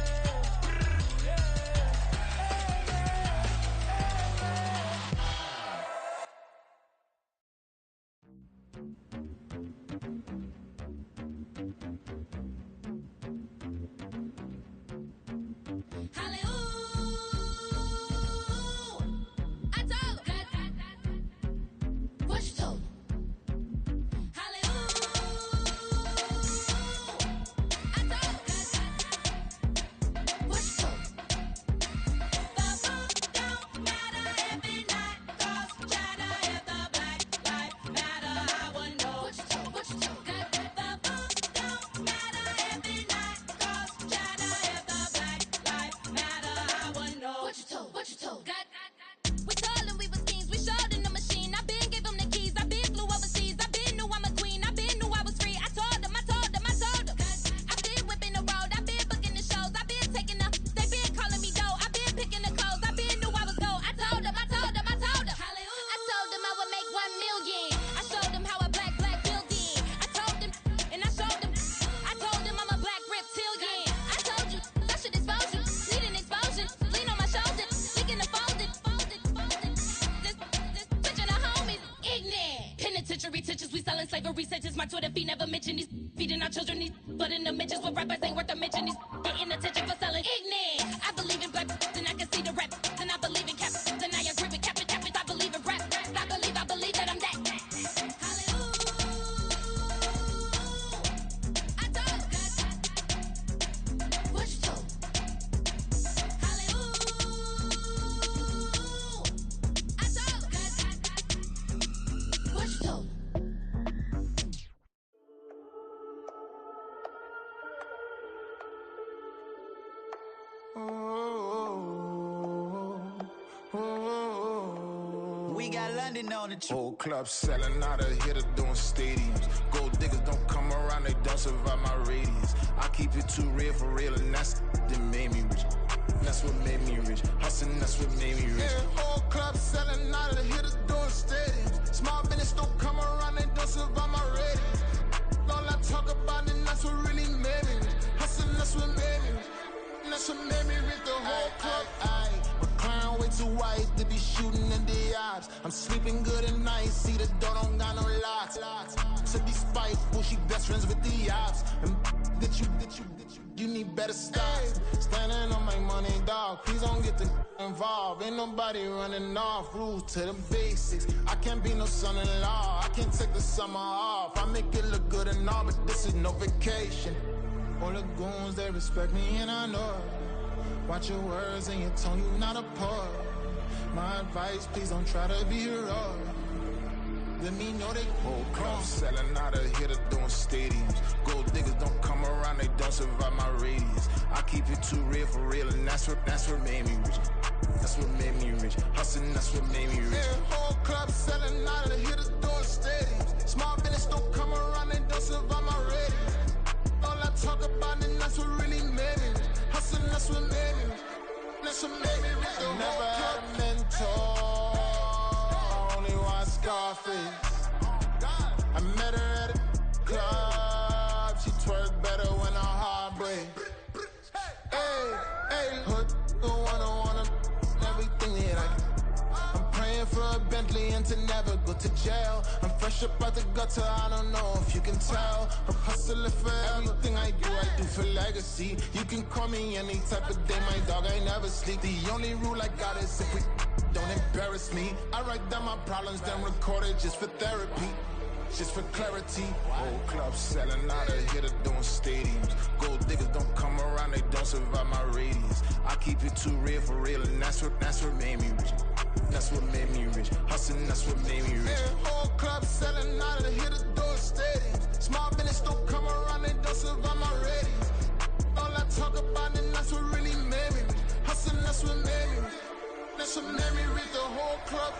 Slavery sentence, my Twitter feed never mentioned these feeding our children these but in the mentions with rappers ain't worth a mention these getting attention for selling ignorant. I believe in black and I can see the rap and I believe in cap and I agree with cap I believe in rap I believe that I'm that. We got London on the trip. Whole club selling out of hitter doing stadiums. Gold diggers don't come around, they don't survive my radius. I keep it too real for real, and that's that made me rich. That's what made me rich. Hustling, that's what made me rich. Yeah, whole club selling out of hitters doing stadiums. Small business don't come around, they don't survive my radius. All I talk about, and that's what really made me rich. Hustling, that's what made me rich. That's what made me rich. The whole club. McLaren way too wide to be shooting in the odds. I'm sleeping good at night, see the door don't got no locks. To be spiteful, she best friends with the ops. And you need better stop. Standing on my money, dog. Please don't get the involved. Ain't nobody running off. Rules to the basics. I can't be no son-in-law. I can't take the summer off. I make it look good and all, but this is no vacation. All the goons, they respect me and I know it. Watch your words and your tone, you not a poet. My advice, please don't try to be heroic. Let me know they whole club selling out of hitter doing stadiums. Gold diggers don't come around, they don't survive my radius. I keep it too real for real, and that's what made me rich. That's what made me rich. Hustling, that's what made me rich. Yeah, whole club selling out of hitters doing stadiums. Small business don't come around, they don't survive my radius. All I talk about, and that's what really made me rich. Hustling, that's what made me rich. That's what made me rich. I never had a mentor. I only watch Scarface. I met her at a club. Hey, hey, hood, wanna everything that I can. I'm praying for a Bentley and to never go to jail. I'm fresh up out the gutter, I don't know if you can tell. I'm hustling for everything I do for legacy. You can call me any type of day, my dog, I never sleep. The only rule I got is if we don't embarrass me. I write down my problems, then record it just for therapy. Just for clarity, whole club selling out of here to doing stadiums. Gold diggers don't come around, they don't survive my radius. I keep it too real for real, and that's what made me rich. That's what made me rich. Hustling, that's what made me rich. Yeah, whole club selling out of here to doing stadiums. Small business don't come around, they don't survive my radius. All I talk about, and that's what really made me rich. Hustling, that's what made me rich. That's what made me rich. The whole club.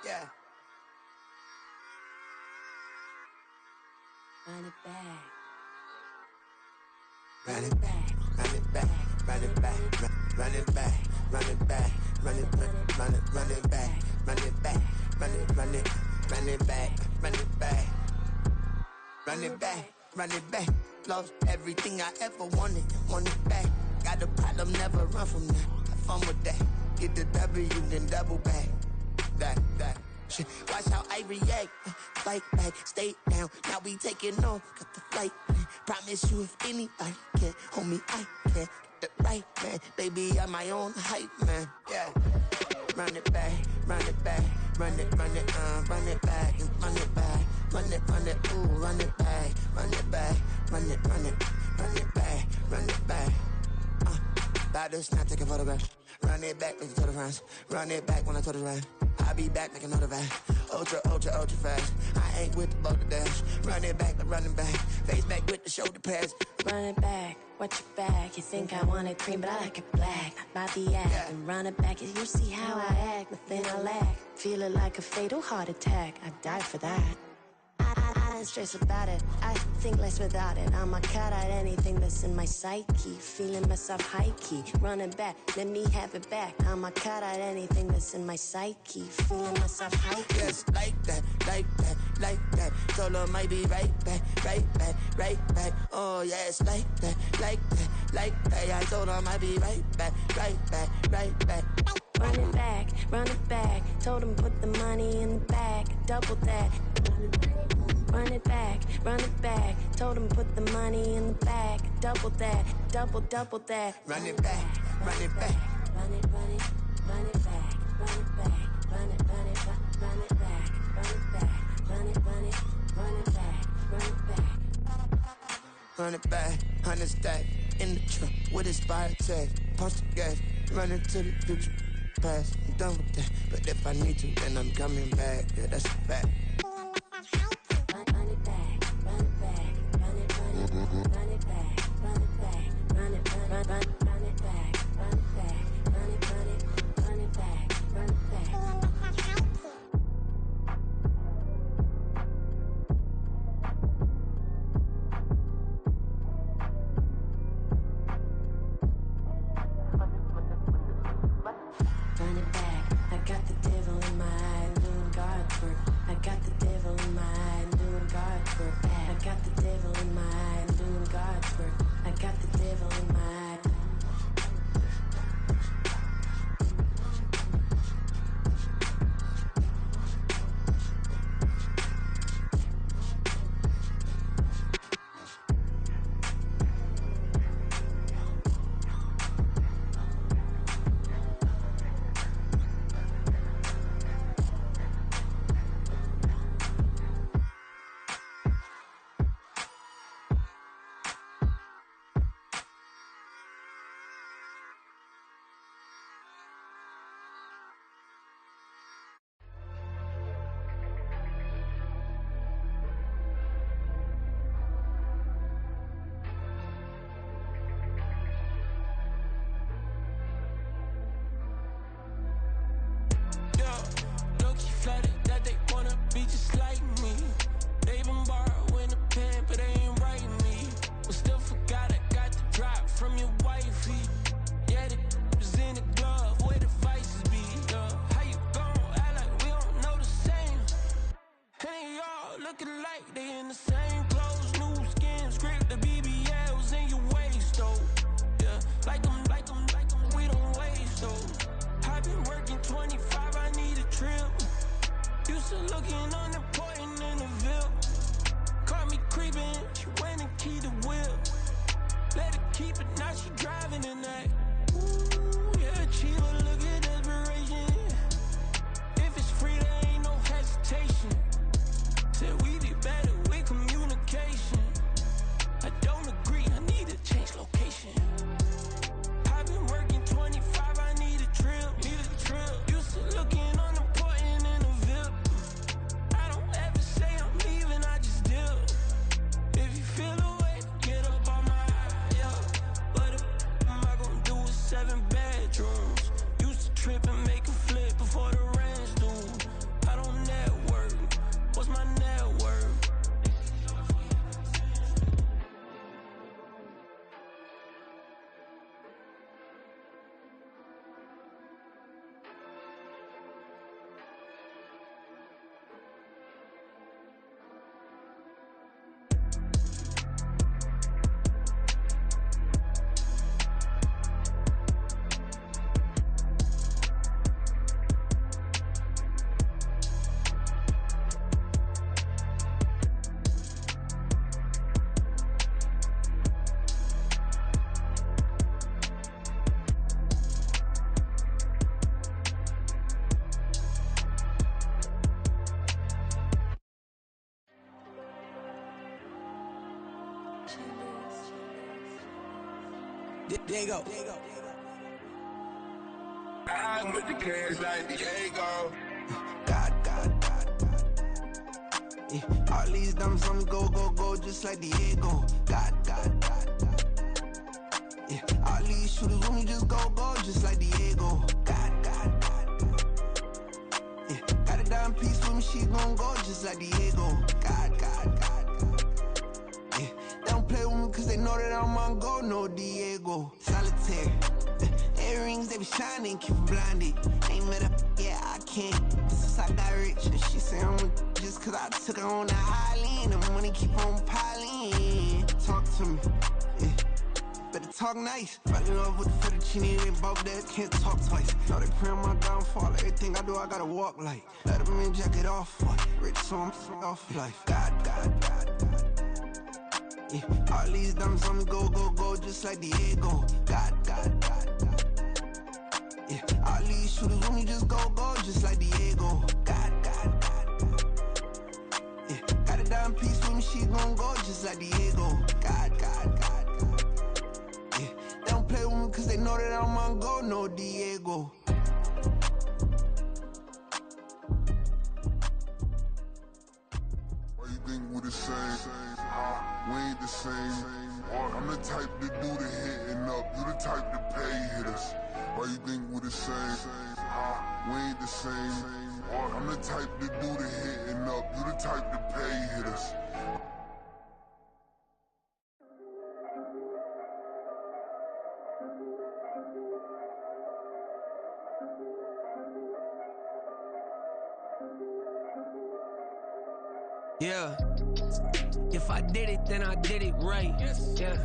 Yeah. Run it back. Run it back. Run it back. Run it back. Run it back. Run it back. Run it back. Run it back. Run it back. Run it run it run it back. Run it back. Run it back. Run it back. Lost everything I ever wanted. Want it back. Got a problem, never run from that. Have fun with that. Get the W, then double back. That. Shit. Watch how I react. Fight back, stay down. Now we taking on. Got the flight. Promise you if anybody can, homie, I can. Get the right man. Baby, I'm my own hype man. Yeah. Run it back, run it back. Run it back. And run it back. Run it, ooh, run it back. Run it back. Run it back. Run it back. About to snap, take a photograph. Run it back, make it to the friends. Run it back when I told it right. I'll be back, make another back. Ultra fast. I ain't with the boat to dash. Run it back, but running back. Face back with the shoulder pads. Run it back, watch your back. You think I want it cream, but I like it black. About the act, yeah. And run it back. You see how I act, nothing I lack. Feeling like a fatal heart attack. I'd die for that. I don't stress about it, I think less without it. I'ma cut out anything that's in my psyche. Feeling myself high-key, running back, let me have it back. I'ma cut out anything that's in my psyche. Feeling myself high-key. Yes, like that. Told her might be right back. Oh yes, like that. I told her might be right back. Run it back. Told him put the money in the bag, double that. Run it back. Told him put the money in the bag, double that. Run it back. Run it back. Run it back. Run it back. Run it back. Run it back, 100 stack in the trunk with expired tag. Punch the gas, running to the future. Past, I'm done with that. But if I need to, then I'm coming back. Yeah, that's a fact. Diego. I'm with the cash like Diego. God. Yeah, all these diamonds on me go, just like Diego. God. Yeah, all these shooters on me just go, just like Diego. God. Yeah, got a diamond piece with me, she gon' go just like Diego. God. Yeah, they don't play with me cause they know that I'm on go, no Diego. Solitaire. Earrings, they be shining, keep them blinded. Ain't met up, yeah, I can't. Since I got rich, and she say I'm just cause I took her on the island. The money keep on piling. Talk to me, yeah. Better talk nice. Fell in love with the fettuccine, they both dead, can't talk twice. Know they pray on my downfall, everything I do, I gotta walk like. Let them in, jacket off, rich, so I'm off life. God. Yeah, all these diamonds on me go, just like Diego. God. Yeah, all these shooters on me just go, just like Diego. God. Yeah, got a diamond piece with me, she gon' go just like Diego. God. Yeah, they don't play with me cause they know that I'm on go, no Diego. Why you think we the same? We ain't the same. I'm the type to do the hitting up, you the type to pay hitters. Why you think we the same? We ain't the same. I'm the type to do the hitting up, you the type to pay hitters. Yeah. If I did it, then I did it right. Yeah.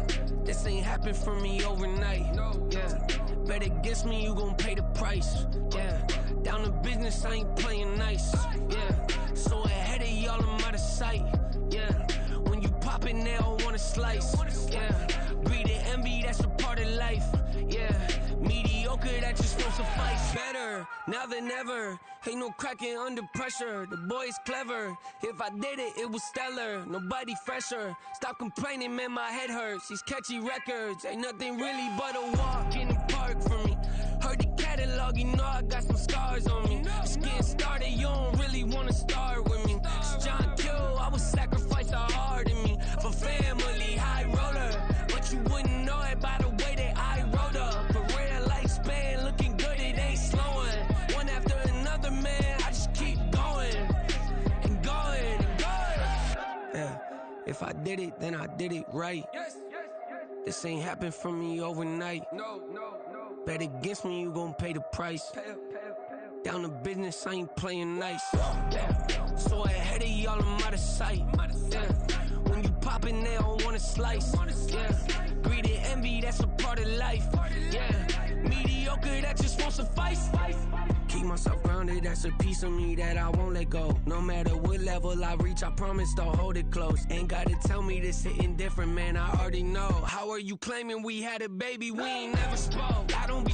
This ain't happened for me overnight. Yeah. Bet against me, you gon' pay the price. Yeah. Down to business, I ain't playing nice. Yeah. So ahead of y'all, I'm out of sight. Yeah. When you poppin', they all wanna slice. Yeah. Greed and envy, that's a part of life. Yeah. Mediocre, that just won't suffice. Better now than ever. Ain't no cracking under pressure. The boy's clever. If I did it, it was stellar. Nobody fresher. Stop complaining, man, my head hurts. These catchy records ain't nothing really but a walk in the park for me. Heard the catalog, you know I got some scars on me. Just getting started, you don't really wanna start with me. It's John Kill, I would sacrifice a heart in me. For family, high roller. But you wouldn't know it by the way that I wrote up. A real lifespan, looking good, it ain't slowing. One after another, man, I just keep going. And going, and going. Yeah, if I did it, then I did it right. This ain't happened for me overnight. Bet against me, you gon' pay the price. Down to business, I ain't playing nice. Yeah. So ahead of y'all, I'm out of sight. Yeah. When you poppin', they don't wanna slice. Yeah. Greed and envy, that's a part of life. Yeah. Mediocre, that just won't suffice. Keep myself grounded, that's a piece of me that I won't let go. No matter what level I reach, I promise to hold it close. Ain't gotta tell me this hitting different, man, I already know. How are you claiming we had a baby, we ain't never spoke? I don't be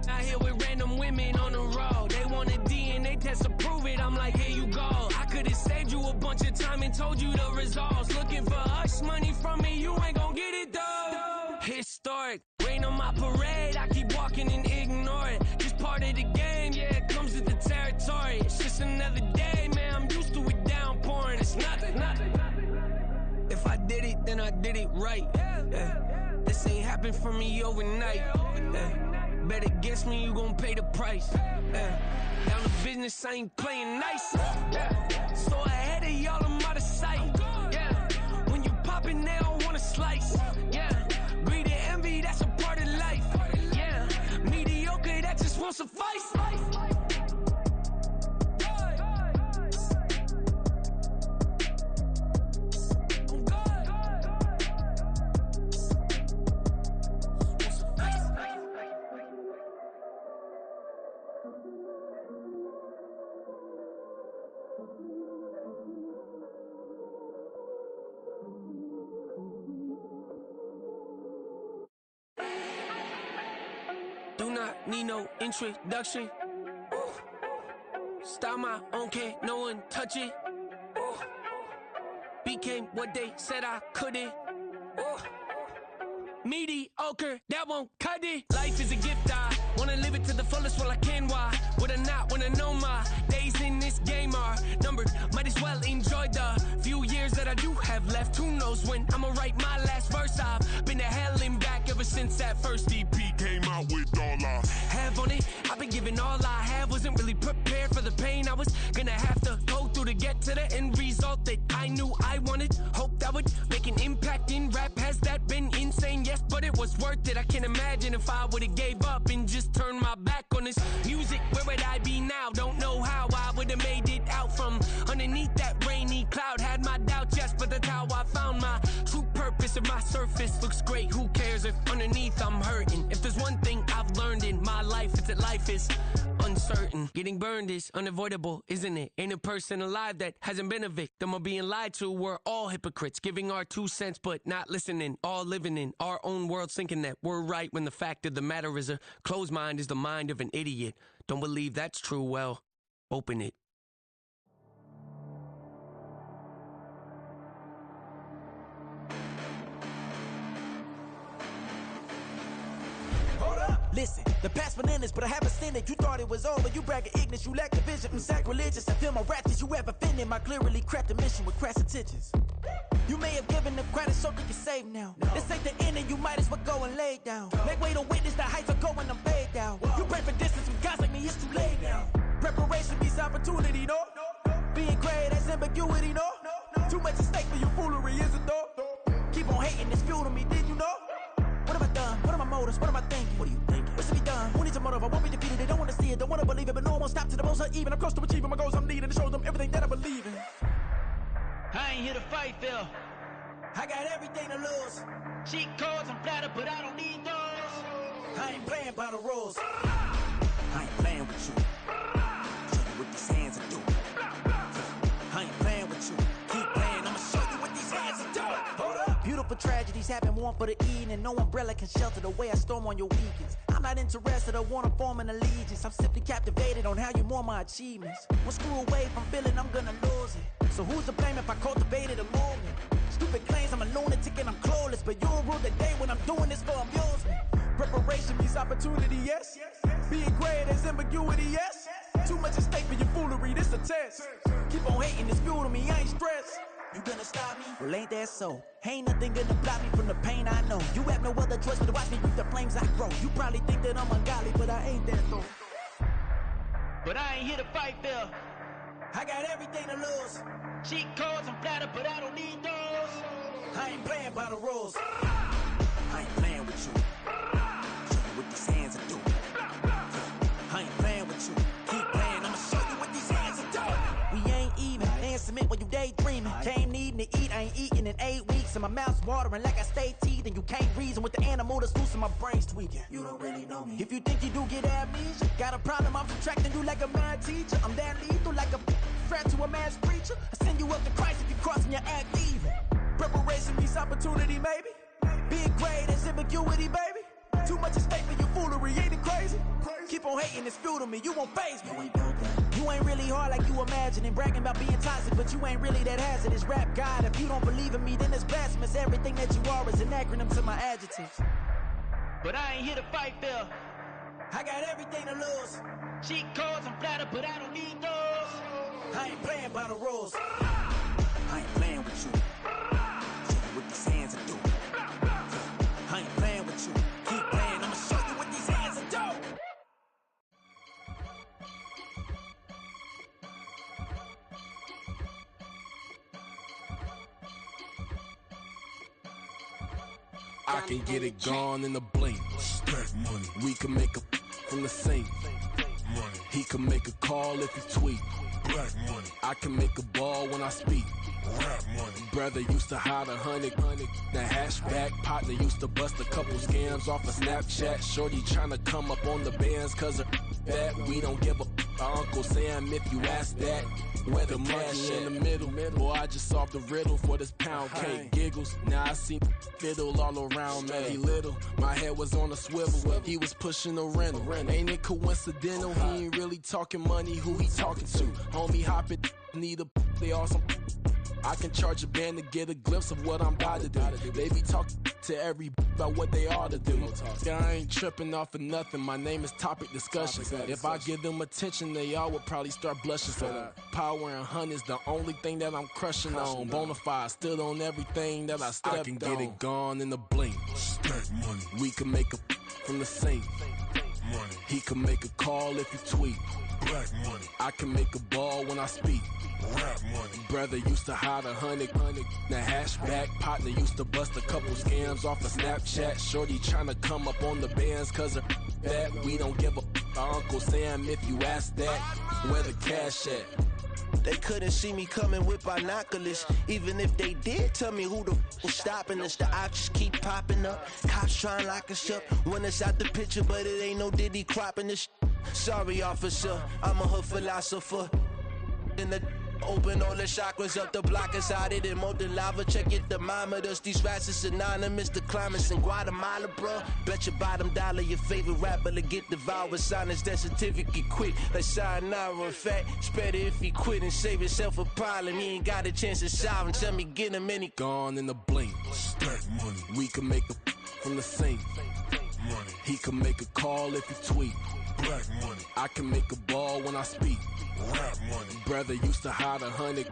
out here with random women on the road. They want a DNA test to prove it, I'm like, here you go. I could've saved you a bunch of time and told you the results. Looking for hush money from me, you ain't gon' get it though. Historic, rain on my parade, I keep walking and ignore it. Just part of the game, yeah, it comes with the territory. It's just another day, man, I'm used to it downpouring. It's nothing. If I did it, then I did it right. Yeah. This ain't happened for me overnight. Yeah. Bet against me, you gon' pay the price. Yeah. Down to business, I ain't playing nice. Yeah. So ahead of y'all, I'm out of sight. Yeah. When you poppin', they don't wanna slice. Yeah. Greed and envy, that's a part of life. Yeah. Mediocre, that just won't suffice. Do not need no introduction. Ooh. Style my own, can't no one touch it. Ooh. Became what they said I couldn't. Ooh. Mediocre, that won't cut it. Life is a gift, I wanna live it to the fullest while I can. Why would I not wanna know my days in this game are numbered? Might as well enjoy the few years that I do have left. Who knows when I'ma write my last verse? I've been to hell and back ever since that first EP came out with all I have on it. I've been giving all I have, wasn't really prepared for the pain I was gonna have to go through to get to the end result that I knew I wanted. Hoped I would make an impact in rap. Has that been insane? Yes, but it was worth it. I can't imagine if I would've gave up and just turned my back on this music. Where would I be now? Don't know how I would've made it out from underneath that rainy cloud. Had my doubts, yes, but that's how I found my true purpose. If my surface looks great, who cares if underneath I'm hurting? If there's one thing I've learned in my life, it's that life is uncertain. Getting burned is unavoidable, isn't it? Ain't a person alive that hasn't been a victim of being lied to. We're all hypocrites, giving our 2 cents but not listening. All living in our own world, thinking that we're right when the fact of the matter is a closed mind is the mind of an idiot. Don't believe that's true? Well, open it. Listen, the past bananas, but I haven't seen it. You thought it was over, you bragging ignorance, you lack the vision. I'm sacrilegious, I feel my wrath. Did you ever offended my clearly crafted mission with crass intentions? You may have given them credit so they can save now. This ain't the end and you might as well go and lay down. Make way to witness the heights are going, I'm paid down. You pray for distance with guys like me, it's too late now. Preparation beats opportunity, no? Being great, that's ambiguity, no? Too much at stake for your foolery, is it though? Keep on hating, it's fuel to me, did you know? What have I done? What are my motives? What am I thinking? What are you thinking? What's to be done? Who needs a motive? I won't be defeated. They don't want to see it, don't want to believe it, but no one won't stop to the most uneven. I'm close to achieving my goals. I'm needing to show them everything that I believe in. I ain't here to fight, Phil. I got everything to lose. Cheat codes, I'm flattered, but I don't need those. I ain't playing by the rules. I ain't playing with you. Show you what these hands are doing. I ain't playing with you. Keep playing, I'ma show you what these hands are doing. Hold up. Beautiful tragedies happen, one for the evening. No umbrella can shelter the way I storm on your weekends. I'm not interested, I wanna form an allegiance. I'm simply captivated on how you more my achievements. One screw away from feeling I'm gonna lose it. So who's to blame if I cultivated a movement? Stupid claims I'm a lunatic and I'm clueless, but you'll rule the day when I'm doing this for amusement. Preparation means opportunity, yes. Being great is ambiguity, yes. Too much at stake for your foolery, this a test. Keep on hating, it's fuel to me, I ain't stressed. You gonna stop me? Well, ain't that so? Ain't nothing gonna block me from the pain I know. You have no other choice but to watch me reap the flames I grow. You probably think that I'm ungodly, but I ain't that though. But I ain't here to fight, Phil. I got everything to lose. Cheat codes, I'm flattered, but I don't need those. I ain't playing by the rules. I ain't playing with you. Show you what these hands are doing. I ain't playing with you. Keep playing, I'ma show you what these hands are doing. We ain't even. They ain't submit when you daydreaming. Came needing to eat, I ain't eating in 8 weeks. And my mouth's watering like I stay teeth. And you can't reason with the animal that's loose and my brain's tweaking. You don't really know me. If you think you do get amnesia, got a problem, I'm subtracting you like a mad teacher. I'm that lethal like a threat to a mass preacher. I send you up to Christ if you crossing your act even. Preparation means opportunity, maybe. Being great is ambiguity, baby. Too much at stake for your foolery, ain't it crazy? Keep on hating, it's fuel to me, you won't faze me. You ain't really hard like you imagining. Bragging about being toxic, but you ain't really that hazardous. Rap God, if you don't believe in me, then it's blasphemous. Everything that you are is an acronym to my adjectives. But I ain't here to fight, Phil. I got everything to lose. Cheat codes, I'm flattered, but I don't need those. I ain't playing by the rules. I ain't playing with you. Show you what these hands are doing. I ain't playing with you. Keep playing, I'ma show you what these hands are doing. I can get it gone in a blink. Stack money. We can make a from the sink. Money. He can make a call if he tweet. Black money. I can make a ball when I speak. Rap money. Brother used to hide 100. The hashback partner used to bust a couple scams off of Snapchat. Shorty tryna come up on the bands cause of that. We don't give a Uncle Sam if you ask that. Where the money in the middle. Boy, I just solved the riddle for this pound cake. Giggles, now I see fiddle all around me. He little, my head was on a swivel. He was pushing a rental. Ain't it coincidental? He ain't really talking money, who he talking to? Homie hopping, need a, they all some. I can charge a band to get a glimpse of what I'm about to do. They be talking to every about what they ought to do. I ain't tripping off of nothing. My name is Topic Discussion. If I give them attention, they all would probably start blushing. So power and hunt is the only thing that I'm crushing on. Bonafide stood on everything that I stepped on. I can get it gone in a blink. We can make a from the sink. He can make a call if he tweet. I can make a ball when I speak. Brother used to hide 100. The hashback partner used to bust a couple scams off of Snapchat. Shorty tryna come up on the bands cause of that. We don't give a Uncle Sam if you ask that. Where the cash at? They couldn't see me coming with binoculars. Even if they did, tell me who the was stopping us. The options keep popping up. Cops trying to lock us up. When it's out the picture, but it ain't no Diddy cropping this. Sorry, officer, I'm a hood philosopher. In the open all the chakras up the block inside it and molten lava. Check your thermometers. These rats is anonymous. The climates in Guatemala, bro. Bet your bottom dollar your favorite rapper to get devoured. Sign his death certificate quick. Like sayonara. In fact, it's better if he quit and save himself a problem. He ain't got a chance to solve and tell me get him any. Gone in a blink. We can make a from the sink. He can make a call if he tweet. I can make a ball when I speak. Brother used to hide 100.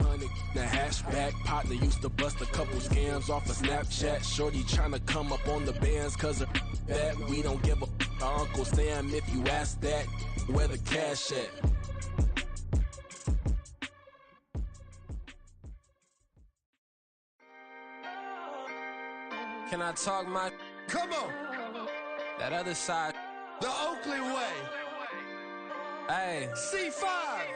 The hashback partner used to bust a couple scams off of Snapchat. Shorty tryna come up on the bands cause of that. We don't give a Uncle Sam if you ask that. Where the cash at? Can I talk my? Come on. That other side. The Oakland way. Hey, C5.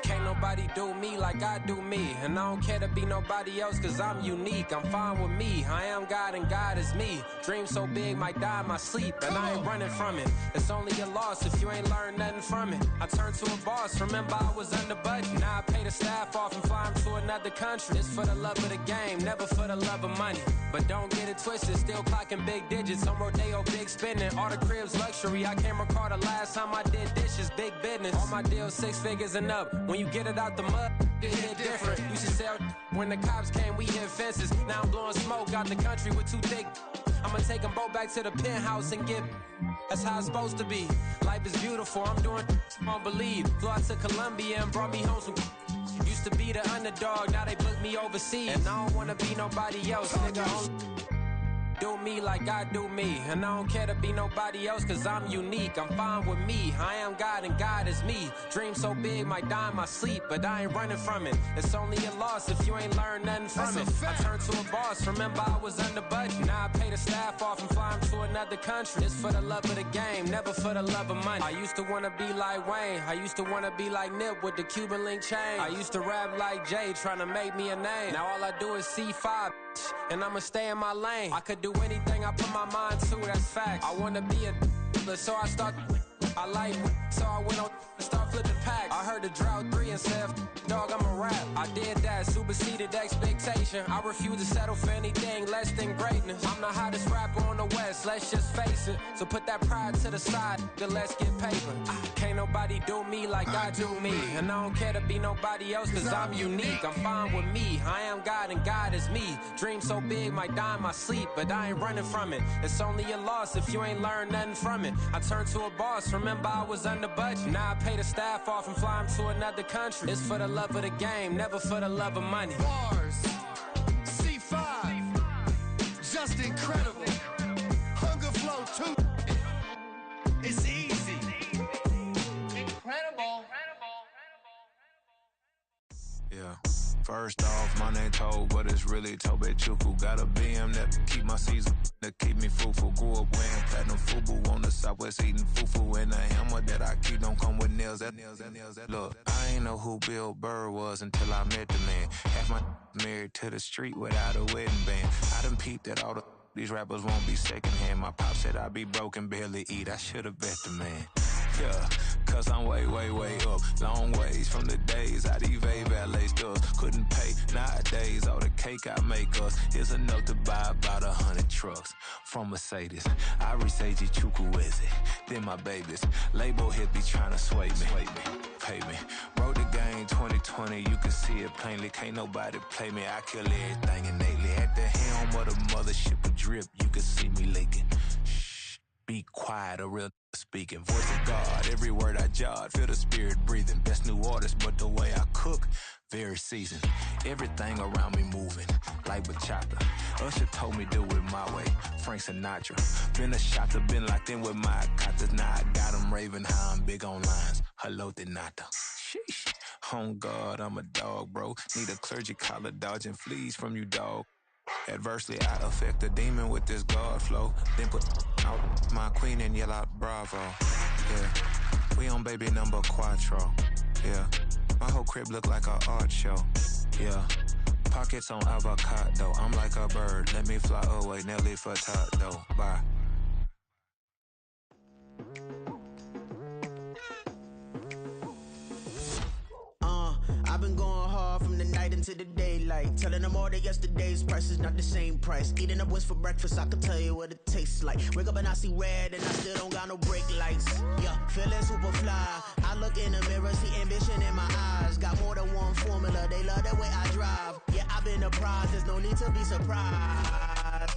Can't nobody do me like I do me. And I don't care to be nobody else cause I'm unique. I'm fine with me. I am God and God is me. Dream so big might die in my sleep. And I ain't running from it. It's only a loss if you ain't learned nothing from it. I turned to a boss. Remember I was under budget. Now I pay the staff off and fly them to another country. It's for the love of the game, never for the love of money. But don't get it twisted. Still clocking big digits. On Rodeo, big spending. All the cribs luxury. I can't recall the last time I did dishes. Big business. All my deals 6 figures and up. When you get it out the mud, it hit different. Used to sell when the cops came, we hit fences. Now I'm blowing smoke out the country with 2 thick. I'ma take them both back to the penthouse and get. That's how it's supposed to be. Life is beautiful. I'm doing I don't believe. Flew out to Colombia and brought me home some. Used to be the underdog, now they book me overseas. And I don't wanna be nobody else, nigga. Do me like I do me. And I don't care to be nobody else cause I'm unique. I'm fine with me. I am God and God is me. Dream so big might die in my sleep, but I ain't running from it. It's only a loss if you ain't learned nothing from it. I turned to a boss. Remember I was under budget. Now I pay the staff off and fly them to another country. It's for the love of the game, never for the love of money. I used to wanna be like Wayne. I used to wanna be like Nip with the Cuban link chain. I used to rap like Jay trying to make me a name. Now all I do is C5 and I'ma stay in my lane. I could do anything I put my mind to, that's facts. I wanna be a so I start. I like so I went on and start flipping packs. I heard the drought 3 and said, dog, I'm a rap. I did that, superseded expectation. I refuse to settle for anything less than greatness. I'm the hottest rapper on the West, let's just face it. So put that pride to the side, then let's get paper. Can't nobody do me like I do me. And I don't care to be nobody else cause I'm unique. I'm fine with me. I am God and God is me. Dream so big might die in my sleep, but I ain't running from it. It's only a loss if you ain't learned nothing from it. I turned to a boss. Remember I was under budget. Now I pay the staff off and fly them to another country. It's for the love of the game, never for the love of money. Bars, C5, just incredible. Hunger Flow 2, it's easy. Incredible. Yeah. First off, my name Toad, but it's really Tobe Chuku. Got a BM that keep my season, that keep me fruitful. Grew up wearing platinum FUBU on the Southwest eating fufu. And the hammer that I keep don't come with nails. Look, I ain't know who Bill Burr was until I met the man. Half my married to the street without a wedding band. I done peeped that all these rappers won't be secondhand. My pop said I'd be broke and barely eat. I should've bet the man. Yeah, cause I'm way, way, way up. Long ways from the days I evade valet stores. Couldn't pay nowadays. All the cake I make us is enough to buy about 100 trucks from Mercedes. I resage Chukwueze, then my babies. Label hit be trying to sway me. Pay me. Wrote the game 2020, you can see it plainly. Can't nobody play me. I kill everything innately. At the helm of the mothership of drip, you can see me leaking. Shh, be quiet, a real speaking. Voice of God, every word I jot. Feel the spirit breathing. Best new artist, but the way I cook, very seasoned. Everything around me moving, like bachata. Usher told me do it my way. Frank Sinatra. Been a shotter, been locked in with my katas. Now I got 'em raving how I'm big on lines. Hello, Denata. Sheesh. On God, I'm a dog, bro. Need a clergy collar, dodging fleas from you, dog. Adversely, I affect the demon with this God flow. Then put out my queen and yell out bravo. Yeah, we on baby number quattro. Yeah, my whole crib look like a art show. Yeah, pockets on avocado. I'm like a bird. Let me fly away, Nelly Furtado. Bye. I've been going hard from the night into the daylight. Telling them all that yesterday's price is not the same price. Eating up wings for breakfast, I can tell you what it tastes like. Wake up and I see red and I still don't got no brake lights. Yeah, feeling super fly. I look in the mirror, see ambition in my eyes. Got more than one formula, they love the way I drive. Yeah, I've been apprised, there's no need to be surprised.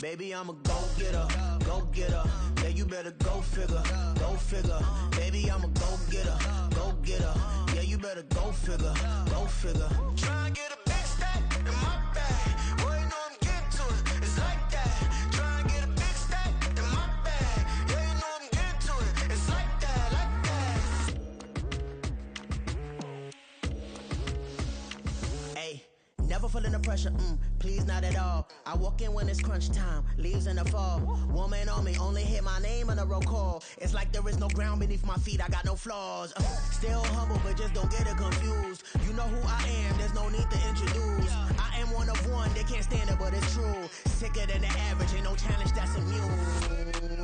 Baby, I'm a go-getter, go-getter. Yeah, you better go figure, go figure. Baby, I'm a go-getter, go-getter. Yeah, you better go figure, go figure. Try and get a big stack in my bag. Boy, you know I'm getting to it. It's like that. Try and get a big stack in my bag. Yeah, you know I'm getting to it. It's like that, like that. Hey, never feeling the pressure, please not at all. I walk in when it's crunch time, leaves in the fall. Woman on me, only hit my name on a roll call. It's like there is no ground beneath my feet, I got no flaws. Still humble, but just don't get it confused. You know who I am, there's no need to introduce. I am one of one, they can't stand it, but it's true. Sicker than the average, ain't no challenge that's immune.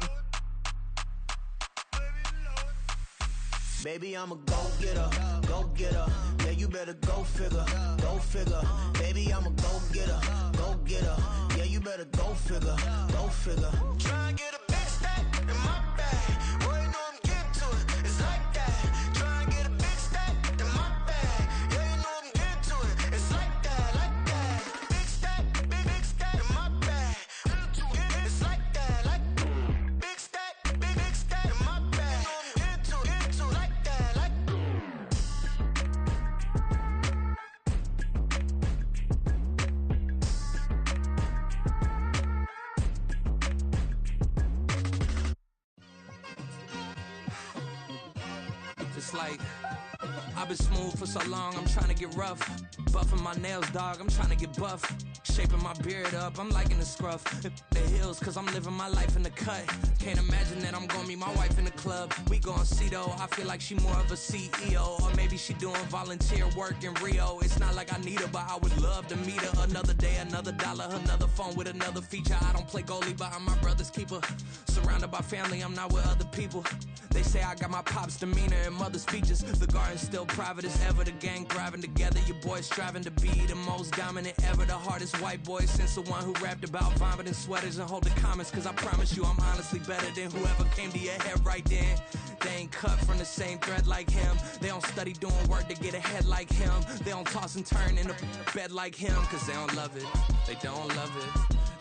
Baby, I'm a go-getter, go-getter. Yeah, you better go figure, go figure. Baby, I'm a go-getter, go-getter. Yeah, you better go figure, go figure. Try and get a big stack in my bag. Boy, you know I'm getting to it. It's like that. Try and get a big stack in my bag. Yeah, you know I'm getting to it. It's like that, like that. Big stack in my bag. It's like that, like big stack in my bag. Get to it, like that, like. Just like I've been smooth for so long, I'm trying to get rough. Buffing my nails, dog, I'm trying to get buff. Shaping my beard up, I'm liking the scruff. The hills, cause I'm living my life in the cut. Can't imagine that I'm gonna meet my wife in the club. We gon' see though, I feel like she more of a CEO. Or maybe she doing volunteer work in Rio. It's not like I need her, but I would love to meet her. Another day, another dollar, another phone with another feature. I don't play goalie, but I'm my brother's keeper. Surrounded by family, I'm not with other people. They say I got my pop's demeanor and mother's features. The garden's still private as ever. The gang thriving together. Your boy striving to be the most dominant ever. The hardest white boy since the one who rapped about vomiting sweaters and holding comments. Cause I promise you I'm honestly better than whoever came to your head right then. They ain't cut from the same thread like him. They don't study doing work to get ahead like him. They don't toss and turn in the bed like him. Cause they don't love it. They don't love it.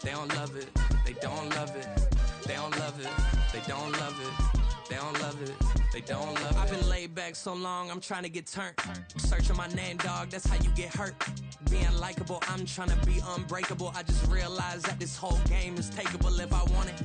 They don't love it. They don't love it. They don't love it. They don't love it. They don't love it, they don't love it. I've been laid back so long, I'm trying to get turned. Searching my name, dog, that's how you get hurt. Being likable, I'm trying to be unbreakable. I just realized that this whole game is takeable if I want it.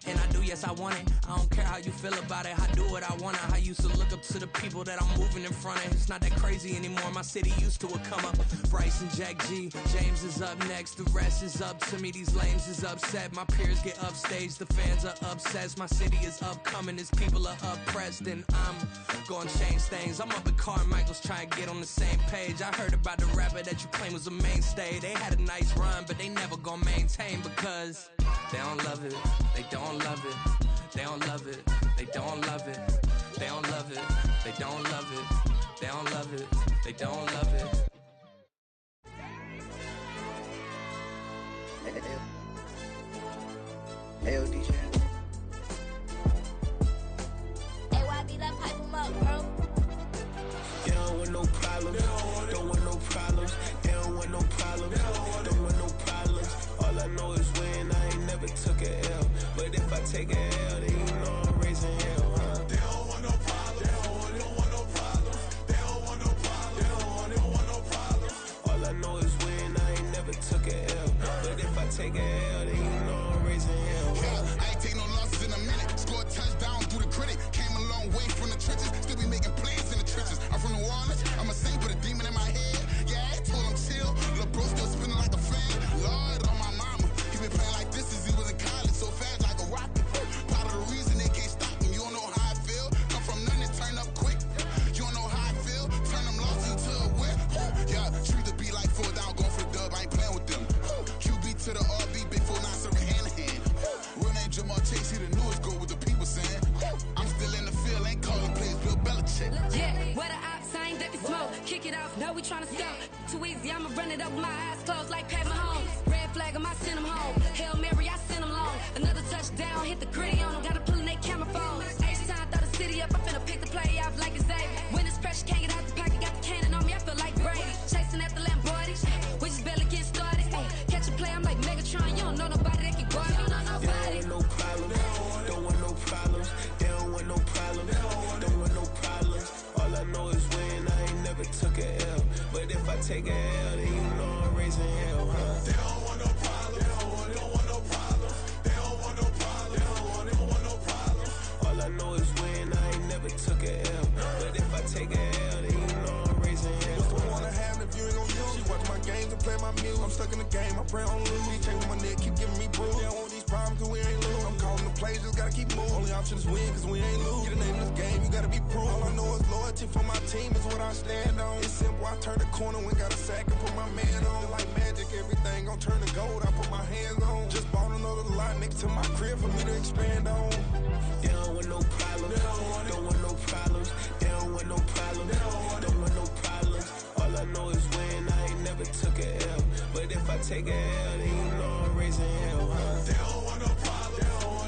And I do, yes, I want it. I don't care how you feel about it, I do what I want. I used to look up to the people that I'm moving in front of. It's not that crazy anymore, my city used to it come up. Bryce and Jack G, James is up next. The rest is up to me, these lames is upset. My peers get upstaged, the fans are obsessed. My city is upcoming, it's people are oppressed, and I'm gonna change things. I'm up at Carmichael's trying to get on the same page. I heard about the rapper that you claim was a mainstay. They had a nice run, but they never gonna maintain because They don't love it. They don't love it. They don't love it. They don't love it. They don't love it. They don't love it. They don't love it. They don't love it. LD channel. AYB, let's pipe them up, bro. They don't want no problems. Don't want no problems. They don't want no problems. Don't want no problems. All I know is when I ain't never took a L. But if I take a L, then you know I'm raising hell, huh? They don't want no problems. They don't want no problems. They don't want no problems. They don't want no problems. All I know is when I ain't never took a L. But if I take a L, then you know I'm raising hell, huh? I ain't take no losses in a minute. Scored touchdown through the critic. Came a long way from the trenches. Still be making plays in the trenches. I'm from New Orleans. I'm a saint with a demon in my head. Yeah, I told him chill. Lil' bro still spinning like a fan. Lord on my mama. He been playing like this since he was in college. So fast like a rocket. Part of the reason they can't stop him. You don't know how I feel. Come from nothing, turn up quick. You don't know how I feel. Turn them losses into a whip. Yeah, treat the beat like 4 down. Going for the dub. I ain't playing with them. QB to the RB. Big 4 9 serving hand to hand. Real name Jamal Chase. He the newest go with the people saying. I'm still in the field. Ain't calling plays. Bill Belichick. Yeah, where the ops, I ain't ducking smoke. Kick it off, know we tryna score. Too easy, I'ma run it up with my eyes closed like Pat Mahomes. Red flag, I send him home. Hail Mary, I send him long. Another touchdown, hit the gritty on him. Gotta pull in they camera phones. H-time, throw the city up. I'm finna pick the play off like it's Xavier. When it's pressure, can't get out the pocket. Got the cannon on me, I feel like Brady. Chasing at the Lamborghini. We just barely getting started. Catch a play, I'm like Megatron. You don't know nobody that can guard me. You don't know nobody. They don't want no problems. Don't want no problems. They don't want no problems. Don't want no problems. All I know is when I ain't never took a L. But if I take a L, then you know I'm raising hell, huh? They don't want no problems. They don't want no problems. They don't want no problems. They don't want no problems. All I know is when I ain't never took a L. But if I take a L, then you know I'm raising hell. What's the point of having if you ain't gon' use? She watch my games and play my music. I'm stuck in the game, I pray on lose. He changing my neck, keep giving me bruise. They don't want these problems cause we ain't lose. I'm calling the plays, just gotta keep moving. Only option is win cause we ain't lose. Get a name in this game, you gotta be proof. All I know is loyalty for my team is what I stand on. It's simple, I turn the corner when got a sack and put my man on. Like magic, everything gon' turn to gold, I put my hands on. Just bought another lot next to my crib for me to expand on. They don't want no problems. Don't want no problems. They don't want no problems. Don't want no problems. All I know is when I ain't never took a L. But if I take a L, then you know I'm raising hell, huh? They don't want no problems. They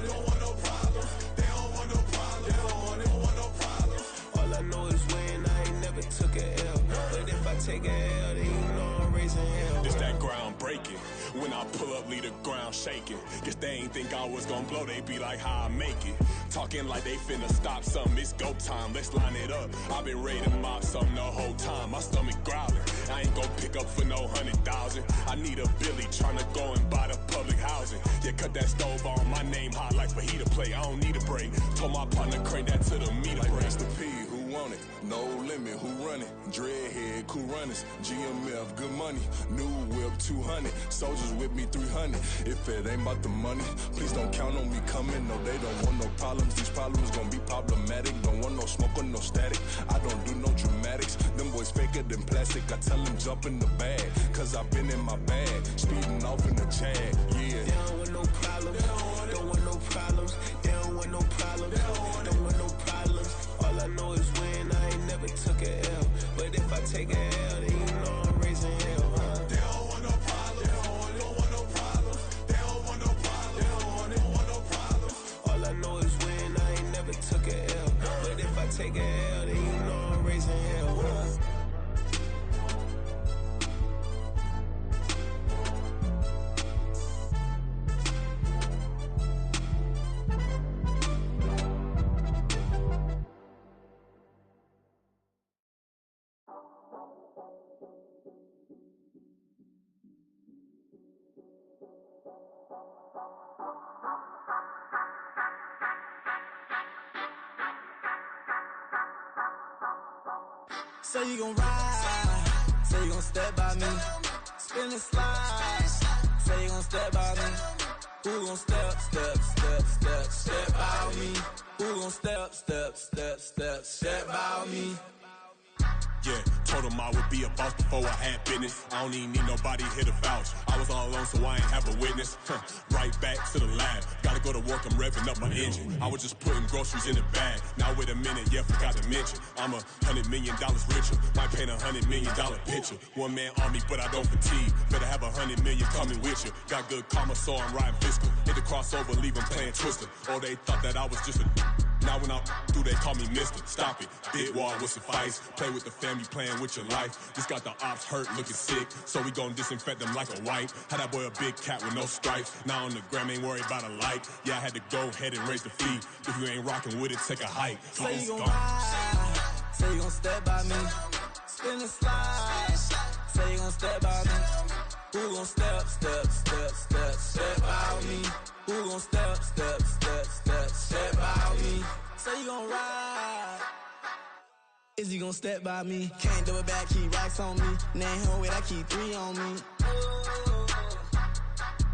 don't want no problems. They don't want no problems. They don't want no problems. All I know is when I ain't never took a L. But if I take a L, then you know I'm raising hell. It's that ground breaking. When I pull up, leave the ground shaking. Guess they ain't think I was gonna blow, they be like, how I make it. Talking like they finna stop something, it's go time, let's line it up. I've been ready to mop something the whole time, my stomach growling. I ain't gon' pick up for no 100,000. I need a Billy tryna go and buy the public housing. Yeah, cut that stove on, my name hot like fajita play. I don't need a break. Told my partner crank that to the meter like break. Mr. P, who want it? No limit, who run it? Dreadhead, cool runners. GMF, good money. New whip, 200. Soldiers with me, 300. If it ain't about the money, please don't count on me coming. No, they don't want no problems. These problems gon' be problematic. Don't want no smoke or no static. I don't do no dramatics. Them boys faker than plastic. I tell them jump in the bag, cause I've been in my bag. Speeding off in the Jag, yeah. They don't want no problems. Don't want no problems. They don't want no problems. Don't want no problems. All I know is when I ain't never took a L. But if I take a L, then you know I'm raising hell, huh? They don't want no problems. They don't want no problems. They don't want no problems. They don't want no problems. All I know is when I ain't never took a L. But if I take a L, then you know I'm raising hell, huh? Say you gon' ride, say you gon' step by me, spin and slide, say you gon' step by me. Who gon' step by me? Who gon' step by me? Yeah, Told him I would be a boss before I had business. I don't even need nobody here to vouch. I was all alone, so I ain't have a witness. Right back to the lab. Gotta go to work, I'm revving up my engine. I was just putting groceries in the bag. Now wait a minute, yeah, forgot to mention. I'm $100 million richer. Might paint $100 million picture. One man army, but I don't fatigue. Better have 100 million coming with you. Got good karma, so I'm riding fiscal. Hit the crossover, leave them playing Twister. Or they thought that I was just a. Now when I do, they call me Mister. Stop it. Big wall would suffice. Play with the family, playing with your life. This got the ops hurt, looking sick. So we gon' disinfect them like a wipe. Had that boy a big cat with no stripes. Now on the gram, ain't worried about a light. Yeah, I had to go ahead and raise the fee. If you ain't rocking with it, take a hike. Say you gon' ride. Say you gon' step by me. Spin the slide. Say you gon' step by me. Who gon' step by me? Who gon' step by me? Say you gon' ride. Is he gon' step by me? Can't do it back, keep racks on me. Name home with I keep 3 on me.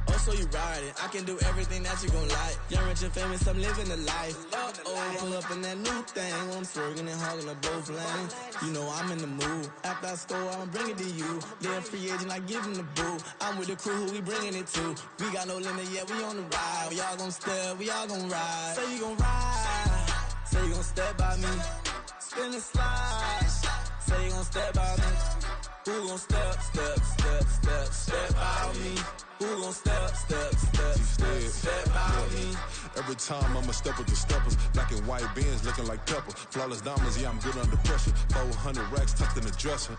Oh, so you riding. I can do everything that you gon' like. Young, rich, and famous, I'm living the life. Uh-oh, pull up in that new thing. When I'm swerving and hogging up both lanes. You know I'm in the mood. After I score, I'ma bring it to you. They're a free agent, I give him the boo. I'm with the crew, who we bringing it to. We got no limit, yeah, we on the ride. We all gon' step, we all gon' ride. Say you gon' ride. Say you gon' step by me. Spin and slide. Say you gon' step by me. Who gon' step by me? Who gon' step by me? Every time I'ma step with the steppers. Black and white beans looking like pepper. Flawless diamonds, yeah, I'm good under pressure. 400 racks tucked in the dresser.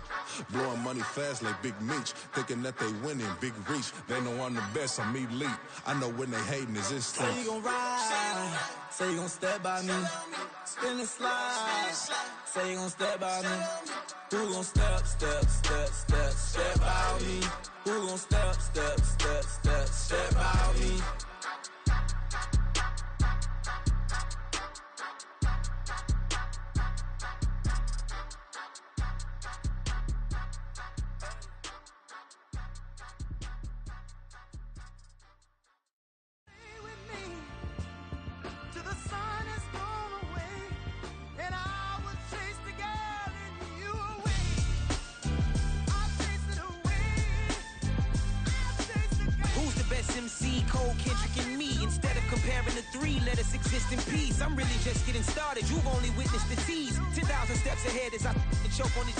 Blowing money fast like Big Meech. Thinking that they winning, big reach. They know I'm the best, I'm elite. I know when they hating is instinct. Say you gon' ride. Say you gon' step by me. Spin and slide. Say you gon' step by me. Who gon' step by me? Who gon' step by me? MC, Cole, Kendrick, and me. Instead of comparing the 3, let us exist in peace. I'm really just getting started. You've only witnessed the tease. 10,000 steps ahead as I choke on it.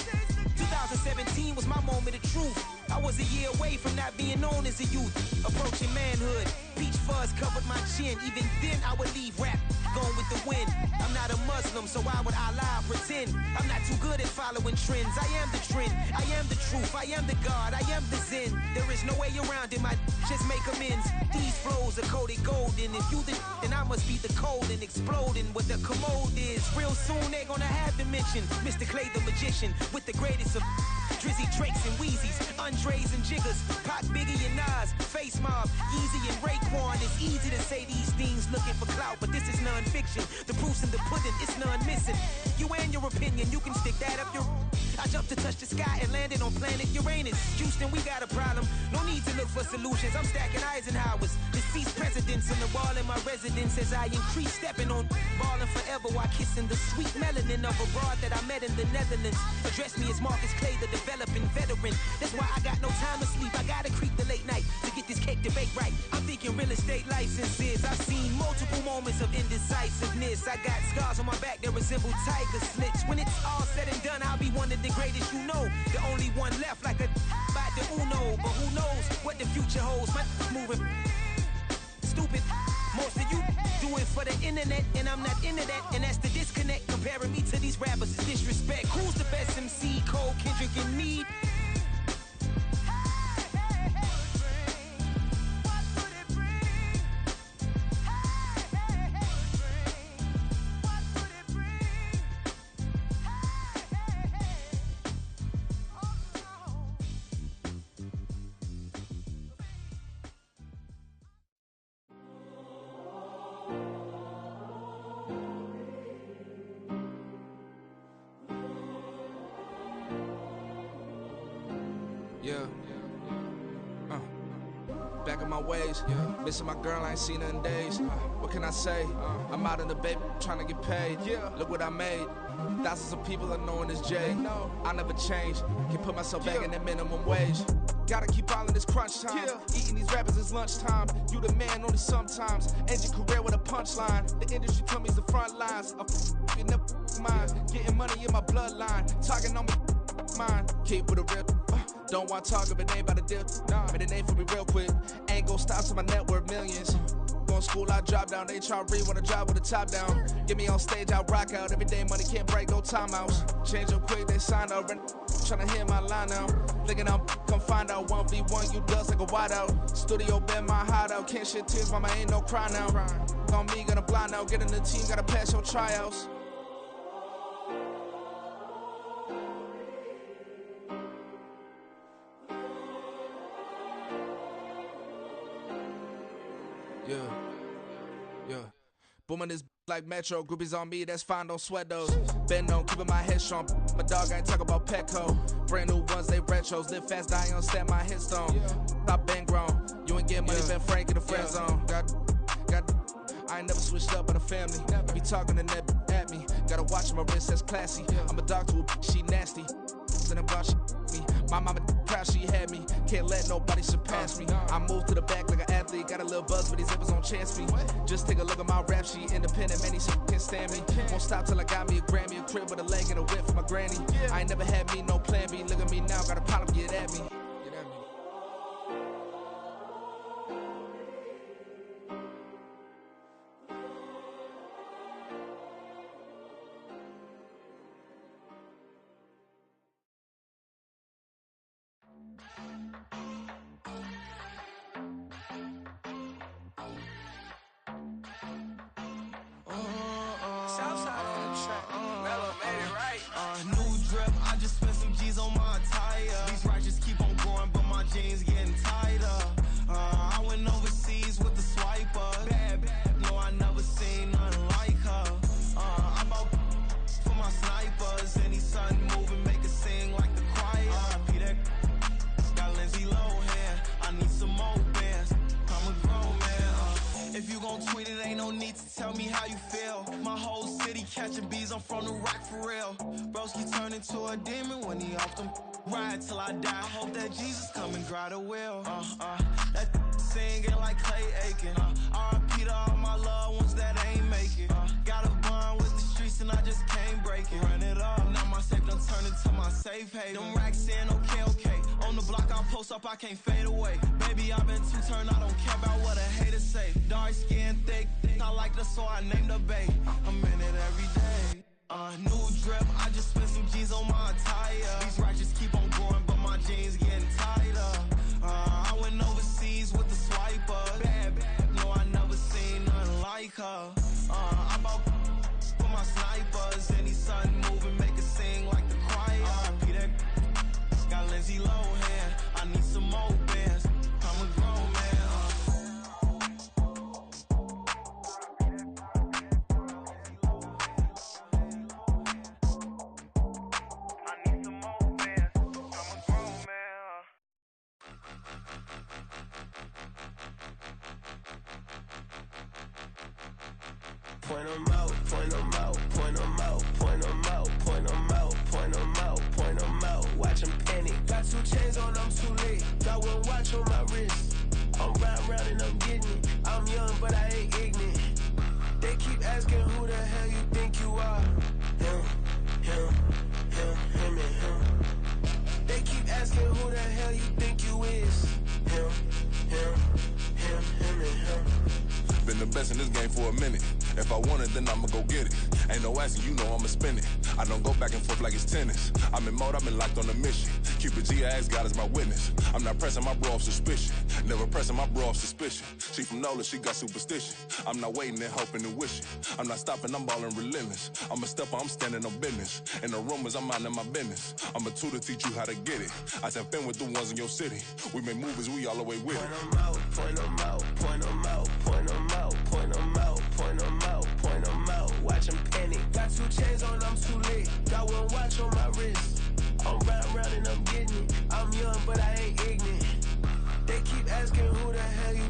2017 was my moment of truth. I was a year away from not being known as a youth. Approaching manhood. Peach fuzz covered my chin. Even then I would leave rap going with the wind. I'm not a Muslim, so why would Allah pretend? I'm not too good at following trends. I am the trend. I am the truth. I am the God. I am the Zen. There is no way around it. My just make amends. These flows are coated golden. If you then I must be the cold and exploding what the commode is. Real soon they're gonna have to mention Mr. Clay the magician with the greatest of Drizzy, Drakes, and Wheezies, Andres and Jiggers, Pac, Biggie, and Nas, Face Mob, Yeezy, and Raekwon. It's easy to say these things looking for clout, but this is non-fiction. The proof's in the pudding, it's none missing. You and your opinion, you can stick that up your... I jumped to touch the sky and landed on planet Uranus. Houston, we got a problem. No need to look for solutions. I'm stacking Eisenhowers. Deceased presidents in the wall in my residence as I increase stepping on ballin' forever while kissing the sweet melanin of a broad that I met in the Netherlands. Address me as Marcus Clay, the developing veteran. That's why I got no time to sleep. I gotta creep the late night to get this cake to bake right. I'm thinking real estate licenses. I've seen multiple moments of indecisiveness. I got scars on my back that resemble tiger slits. When it's all said and done, I'll be one of the greatest you know. The only one left like a by the Uno. But who knows what the future holds. My moving stupid. Most of you do it for the internet, and I'm not into that. And that's the disconnect. Comparing me to these rappers is disrespect. Who's the best MC? Cole, Kendrick, and me? my ways. Missing my girl, I ain't seen her in days. What can I say? I'm out in the baby, trying to get paid. Look what I made. Thousands of people are knowing this J. I never change. Can put myself back in that minimum wage. Gotta keep all in this crunch time. Eating these rappers is lunchtime. You the man only sometimes. End your career with a punchline. The industry told me it's the front lines. You never mind. Getting money in my bloodline. Talking on me, mine. Keep with a real. Don't want to talk if it ain't about a deal. But it ain't for me real quick. Ain't gon' stop till my net worth millions. Going school, I drop down. They try to read when I drop with the top down. Get me on stage, I rock out. Every day money can't break, no timeouts. Change up quick, they sign up. Tryna hear my line now. Thinking I'm come find out 1v1, you dust like a wideout. Studio been my hideout. Can't shed tears, mama ain't no cry now. On me, gonna blind out. Get in the team, gotta pass your tryouts. Yeah. Booming this like Metro. Groupies on me, that's fine, don't sweat those. Been on, keeping my head strong. My dog ain't talk about Petco. Brand new ones, they retros. Live fast, die on, stand my headstone. Stop been grown. You ain't getting money, been Frank in the friend zone. Got. I ain't never switched up in a family. Be talking to that at me. Gotta watch my wrist, that's classy. I'm a dog to a she nasty. And about she me. My mama proud she had me. Can't let nobody surpass me. I moved to the back like an athlete. Got a little buzz, but these zippers on chance me. Just take a look at my rap sheet. Independent, man, these can't stand me. Won't stop till I got me a Grammy, a crib with a leg and a whip for my granny. I ain't never had me no plan B. Look at me now, got a problem, get at me. New drip, I just spent some G's on my attire. These righteous keep on going, but my jeans getting tighter. I went overseas with the swiper. Bad, no, I never seen nothing like her. I bought for my snipers. Any son moving, make it sing like the choir. Peter got Lindsay Lohan. I need some more bands. I'm a grown man. If you gon' tweet it, ain't no need to tell me how you feel. My whole city catching bees, I'm from the rock for real. Broski turn into a demon when he off them. Ride till I die. I hope that Jesus come and dry the wheel. That singing like Clay Aiken. R.I.P. to all my loved ones that ain't make it. Got a bond with the streets and I just can't break it. Run it up, now my safe done turned into my safe haven. Them racks in, okay. On the block I'll post up, I can't fade away. Baby, I've been too turned, I don't care about what a hater say. Dark skin, thick, I like the so I named the bae. I'm in it every day. New drip, I just spent some G's on my attire. These righteous keep on going, but my jeans getting tighter. I went overseas with the swiper. Bad, no, I never seen nothing like her. I bought for my snipers. Any son moving, make it sing like the choir. Peter got Lindsay Lohan. I need some more bands. I'm a grown man. Point 'em out, point 'em out, point 'em out, point 'em out, point 'em out, point 'em out, point 'em out. Watch 'em panic. Got 2 chains on, I'm too late. Got 1 watch on my wrist. I'm round and I'm getting it. I'm young, but I ain't ignorant. They keep asking who the hell you think you are. Him, and him. They keep asking who the hell you think you is. Him, and him. Been the best in this game for a minute. If I want it, then I'ma go get it. Ain't no asking, you know I'ma spend it. I don't go back and forth like it's tennis. I'm in mode, I've been locked on a mission. Cupid G, I ask God as my witness. I'm not pressing my bro off suspicion. Never pressing my bro off suspicion. She from Nola, she got superstition. I'm not waiting and hoping and wishing. I'm not stopping, I'm balling relentless. I'm a stepper, I'm standing on business. In the rumors, I'm minding my business. I'm a tutor, teach you how to get it. I said, been with the ones in your city. We make movies, we all the way with it. Point 'em out, point 'em out, point 'em out, point 'em out, point 'em out, point 'em out, point 'em out. Watch 'em panic. Got 2 chains on, I'm too late. Got 1 watch on my wrist. I'm round and I'm getting it. I'm young, but I ain't ignorant. They keep asking who the hell you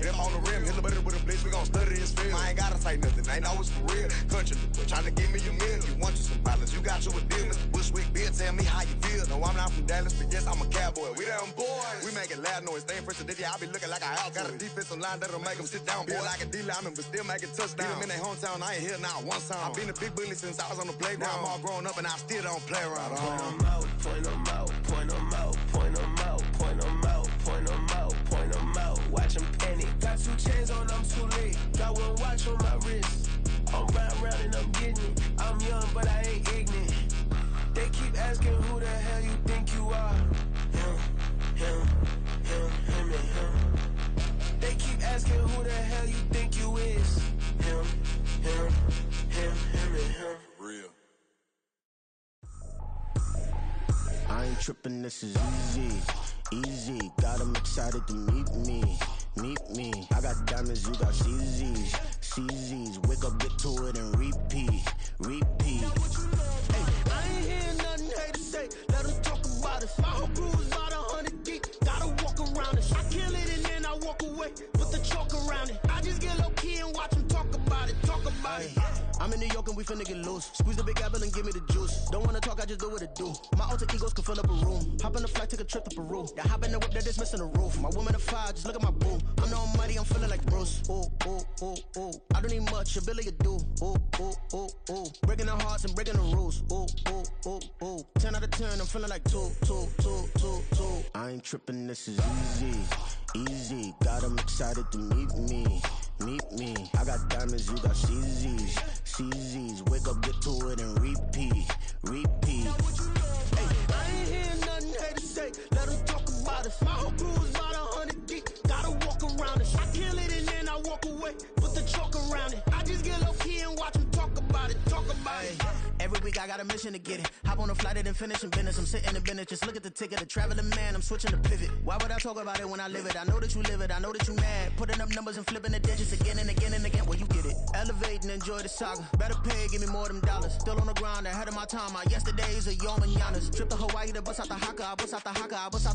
Them on the rim, hit a better with a blitz, we gon' study this film. I ain't gotta say nothing, ain't always for real. Country, tryna give me a meal. You want you some balance, you got you a deal. Mr. Bushwick Bill, tell me how you feel. No, I'm not from Dallas, but yes, I'm a cowboy. We them boys, we making loud noise. Staying fresh today, I be looking like a house. Got a defensive line that'll make them sit down. Boy, like a D-lineman, but still making touchdowns. Beat them in their hometown, I ain't here now one time. I been a big bully since I was on the playground. Now I'm all grown up and I still don't play around. Point them out, point them out, point them out, point them out, point them out, point them out, point them out. Watch them panic. Got 2 chains on, I'm too late. Got 1 watch on my wrist. I'm round and I'm getting it. I'm young, but I ain't ignorant. They keep asking who the hell you think you are. Him, and him. They keep asking who the hell you think you is. Him, and him. Real. I ain't tripping, this is easy. Easy, got 'em excited to meet me. I got diamonds, you got CZs. Wake up, get to it and repeat. Hey, I ain't hearing nothing hate to say. Let us talk about it. My whole crew is about 100 deep. Gotta walk around it. I kill it and then I walk away. Put the chalk around it. I just get low key and watch them talk about it. I'm in New York and we finna get loose. Squeeze the big apple and give me the juice. Don't wanna talk, I just do what it do. My alter egos can fill up a room. Hop in the flight, take a trip to Peru. Yeah, hop in the whip that is missing the roof. My woman a 5, just look at my boo. I'm no money, I'm feeling like Bruce. Ooh. I don't need much, ability to do. Ooh. Breaking the hearts and breaking the rules. Ooh. 10 out of 10, I'm feeling like 2. I ain't tripping, this is easy. Got 'em excited to meet me. I got diamonds, you got CZs. Wake up, get to it and repeat. Hey, I ain't hearing nothing hate to say. Let us talk about it. My whole crew is about 100 deep. Gotta walk around it. I kill it and then I walk away. Put the chalk around it. I just get low key and watch them talk about it. Every week I got a mission to get it. Hop on a flight and then finish in business. I'm sitting in business, just look at the ticket. A traveling man, I'm switching to pivot. Why would I talk about it when I live it? I know that you live it, I know that you mad. Putting up numbers and flipping the digits again and again and again. Well, you get it. Elevate and enjoy the saga. Better pay, give me more than dollars. Still on the grind, ahead of my time. My yesterdays are your mananas. Trip to Hawaii to bust out the haka. I bust out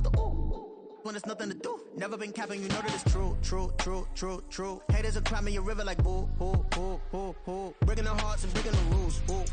the ooh. When there's nothing to do. Never been capping, you know that it's true. Haters are climbing your river like boo. Breaking the hearts and breaking the rules. Ooh.